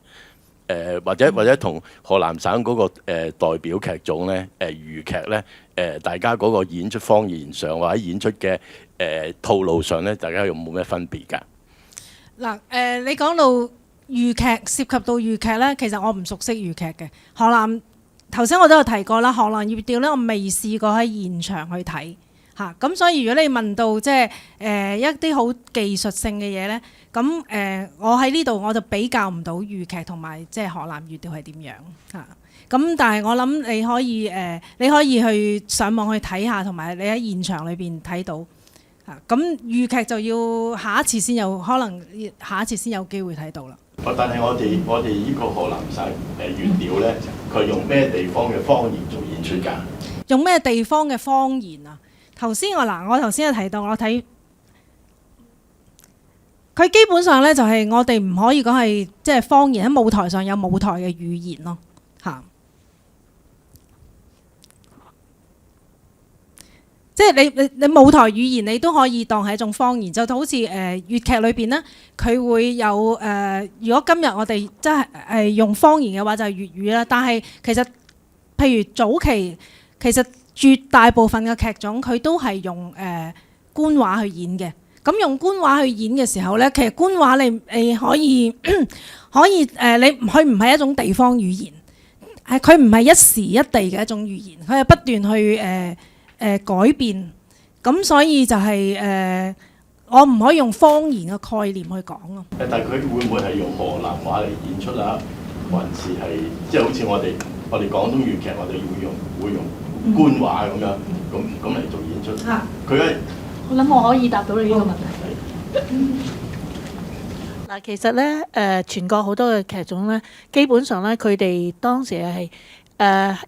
或者同河南省嗰個代表劇種咧，豫劇咧，大家嗰個演出方言上或者演出嘅套路上咧，大家有冇咩分別㗎？嗱你講到豫劇涉及到豫劇咧，其實我唔熟悉豫劇嘅。河南頭先我都有提過啦，河南粵調咧，我未試過喺現場去睇嚇。咁所以如果你問到即係一啲好技術性嘅嘢咧，咁我喺呢度我就比較唔到豫劇同埋即係河南粵調係點樣嚇。咁但係我諗你可以去上網去睇下，同埋你喺現場裏邊睇到嚇。咁豫劇就要下一次先有可能，下一次先有機會睇到啦。但係我哋呢個河南省粵調咧，佢用咩地方嘅方言做演出㗎？用咩地方嘅方言啊？頭先我頭先有提到，我睇佢基本上咧就係我哋唔可以講係即係方言，喺舞台上有舞台嘅語言咯嚇。即係你舞台語言你都可以當係一種方言，就好似粵劇裏邊咧，佢會有如果今日我哋真係用方言嘅話，就係粵語啦。但係其實譬如早期，其實絕大部分嘅劇種佢都係用官話去演嘅。咁用官話去演嘅時候咧，其實官話你可以佢唔係一種地方語言，佢唔係一時一地嘅一種語言，佢係不斷去改變，咁所以就係我唔可以用方言嘅概念去講咯。但係佢會唔會係用河南話嚟演出啊？還是係即係好似我哋廣東粵劇，我哋會用官話咁樣咁嚟做演出？佢我諗我可以答到你呢個問題。嗱，其實咧全國好多嘅劇種咧，基本上咧佢哋當時係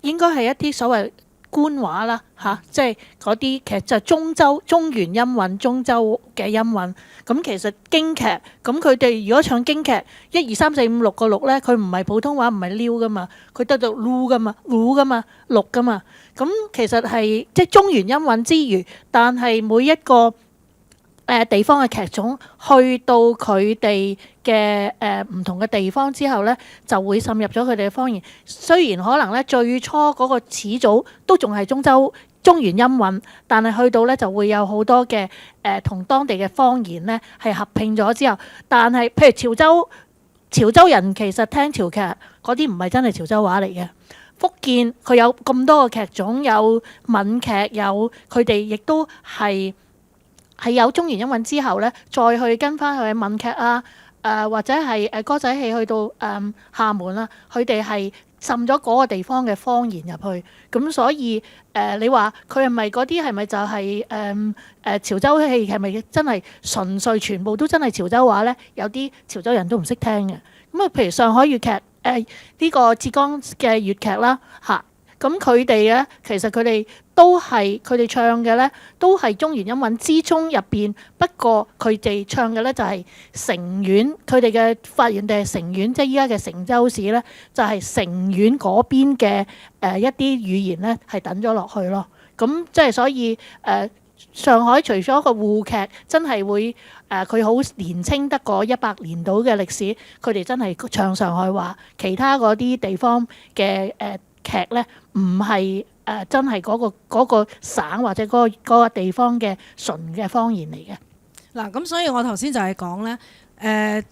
應該係一啲所謂官話啦嚇，即係嗰啲劇就係中原音韻、中州嘅音韻。咁其實京劇，咁佢哋如果唱京劇1、2、3、4、5、6個6咧，佢唔係普通話，唔係溜噶嘛，佢得到嚕噶嘛、嚕噶嘛、六噶嘛。咁其實係即係中原音韻之餘，但係每一個地方嘅劇種去到佢哋嘅唔同嘅地方之後咧，就會滲入咗佢哋嘅方言。雖然可能咧最初嗰個始祖都仲係中原音韻，但係去到咧就會有好多嘅同當地嘅方言咧係合併咗之後，但係譬如潮州人其實聽潮劇嗰啲唔係真係潮州話嚟嘅。福建佢有咁多個劇種，有閩劇，有佢哋亦都係有中原音韻之後咧，再去跟翻佢嘅閩劇啊，或者係歌仔戲去到廈門啦，佢哋係滲咗嗰個地方嘅方言入去，咁所以你話佢係咪嗰啲係咪就係潮州戲係咪真係純粹全部都真係潮州話咧？有啲潮州人都唔識聽嘅。咁啊，譬如上海粵劇呢個浙江嘅粵劇啦嚇，咁佢哋咧其實佢哋唱嘅咧都係中原音韻之中入邊，不過佢哋唱嘅咧就係成縣，佢哋嘅發源地係成縣，即係依家嘅成州市咧，就係成縣嗰邊嘅一啲語言咧係等咗落去咯。咁即係所以上海除咗個滬劇真係會佢好年青得過100年到嘅歷史，佢哋真係唱上海話，其他嗰啲地方嘅劇咧唔係真係嗰個省或者嗰個地方嘅純嘅方言嚟嘅。嗱，咁所以我頭先就係講咧，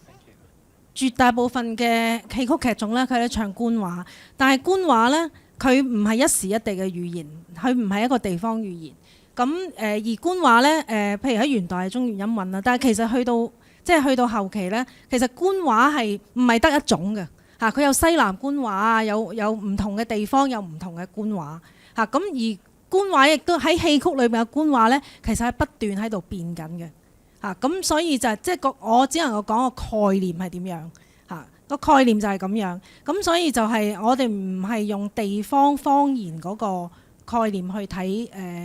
絕大部分嘅戲曲劇種咧，佢哋唱官話，但係官話咧，佢唔係一時一地嘅語言，佢唔係一個地方語言。咁而官話咧，譬如喺元代係中原音韻啦，但係其實去到後期咧，其實官話係唔係得一種嘅嚇，佢有西南官話啊，有唔同嘅地方有唔同嘅官話嚇。咁而官話亦都喺戲曲裏面嘅官話咧，其實係不斷喺度變緊嘅嚇。咁所以就即係我只能夠講個概念係點樣嚇，個概念就係咁樣。咁所以就係我哋唔係用地方方言嗰個概念去睇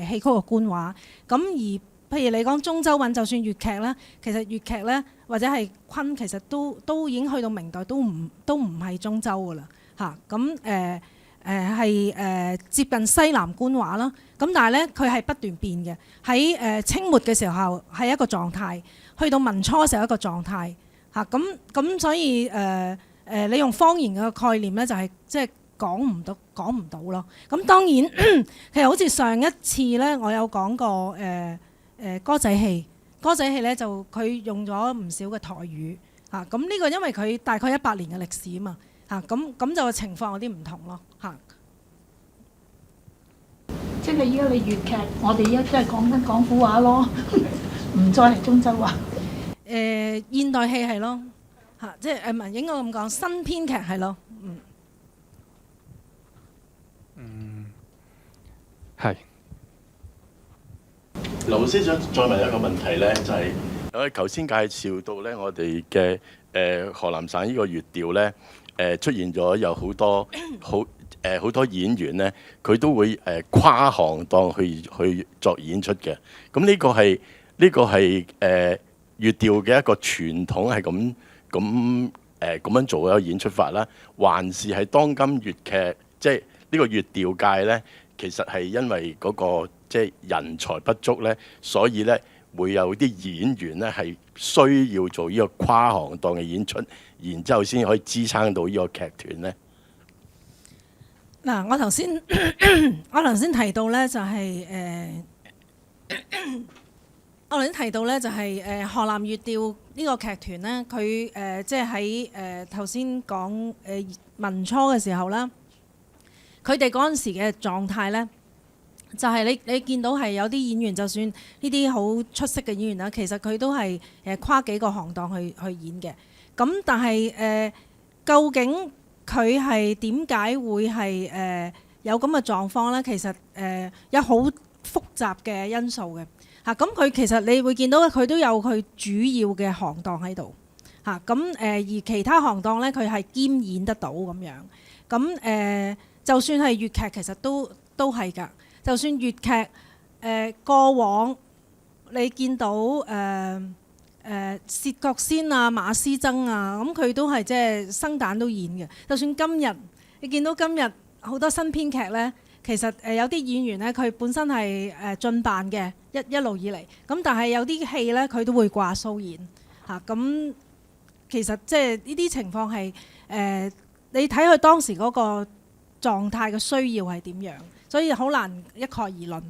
戲曲嘅官話。咁而譬如你講中州韻，就算粵劇啦，其實粵劇咧或者係昆，其實都已經去到明代都唔係中州噶啦嚇。咁係接近西南官話啦。咁但係咧佢係不斷變嘅。喺清末嘅時候係一個狀態，去到民初嘅時候一個狀態嚇。咁所以你用方言嘅概念咧，就係即係講唔到咯。咁當然其實好似上一次咧，我有講過歌仔戲咧，就佢用咗唔少嘅台語嚇。咁呢個因為佢大概100年嘅歷史啊嘛嚇，咁就情況有啲唔同咯嚇。即係依家你粵劇，我哋依家真係講緊廣府話咯，唔再係中州話。現代戲係咯嚇，即係唔係應該咁講，新編劇係咯，係。劉老師想再問一個問題咧，就係我哋頭先介紹到咧，我哋嘅河南省呢個粵調咧，出現咗有好多演員咧，佢都會跨行當去作演出嘅。咁呢個係粵調嘅一個傳統，係咁樣做一個演出法啦，還是係當今粵劇即係呢個粵調界咧，其實係因為嗰個即係人才不足咧，所以咧會有啲演員咧係需要做呢個跨行當嘅演出，然之後先可以支撐到呢個劇團咧。嗱，我頭先提到咧就係河南粵調呢個劇團咧，佢即係喺頭先講民初嘅時候啦，佢哋嗰陣時嘅狀態咧，就係你見到係有啲演員，就算呢啲好出色嘅演員啦，其實佢都係跨幾個行當去演嘅。咁但係究竟佢係點解會係有咁嘅狀況咧？其實有好複雜嘅因素嘅嚇。咁佢其實你會見到佢都有佢主要嘅行當喺度嚇。咁而其他行當咧，佢係兼演得到咁樣。咁就算係粵劇，其實都係㗎。就算粵劇過往你見到薛覺先啊、馬師曾啊，咁佢都係即係生旦都演嘅。就算今日你見到今日好多新編劇咧，其實有啲演員咧，佢本身係進扮嘅一路以嚟，咁但係有啲戲咧，佢都會掛鬚演嚇。咁其實即係呢啲情況係你睇佢當時嗰個狀態嘅需要係點樣，所以好難一概而論。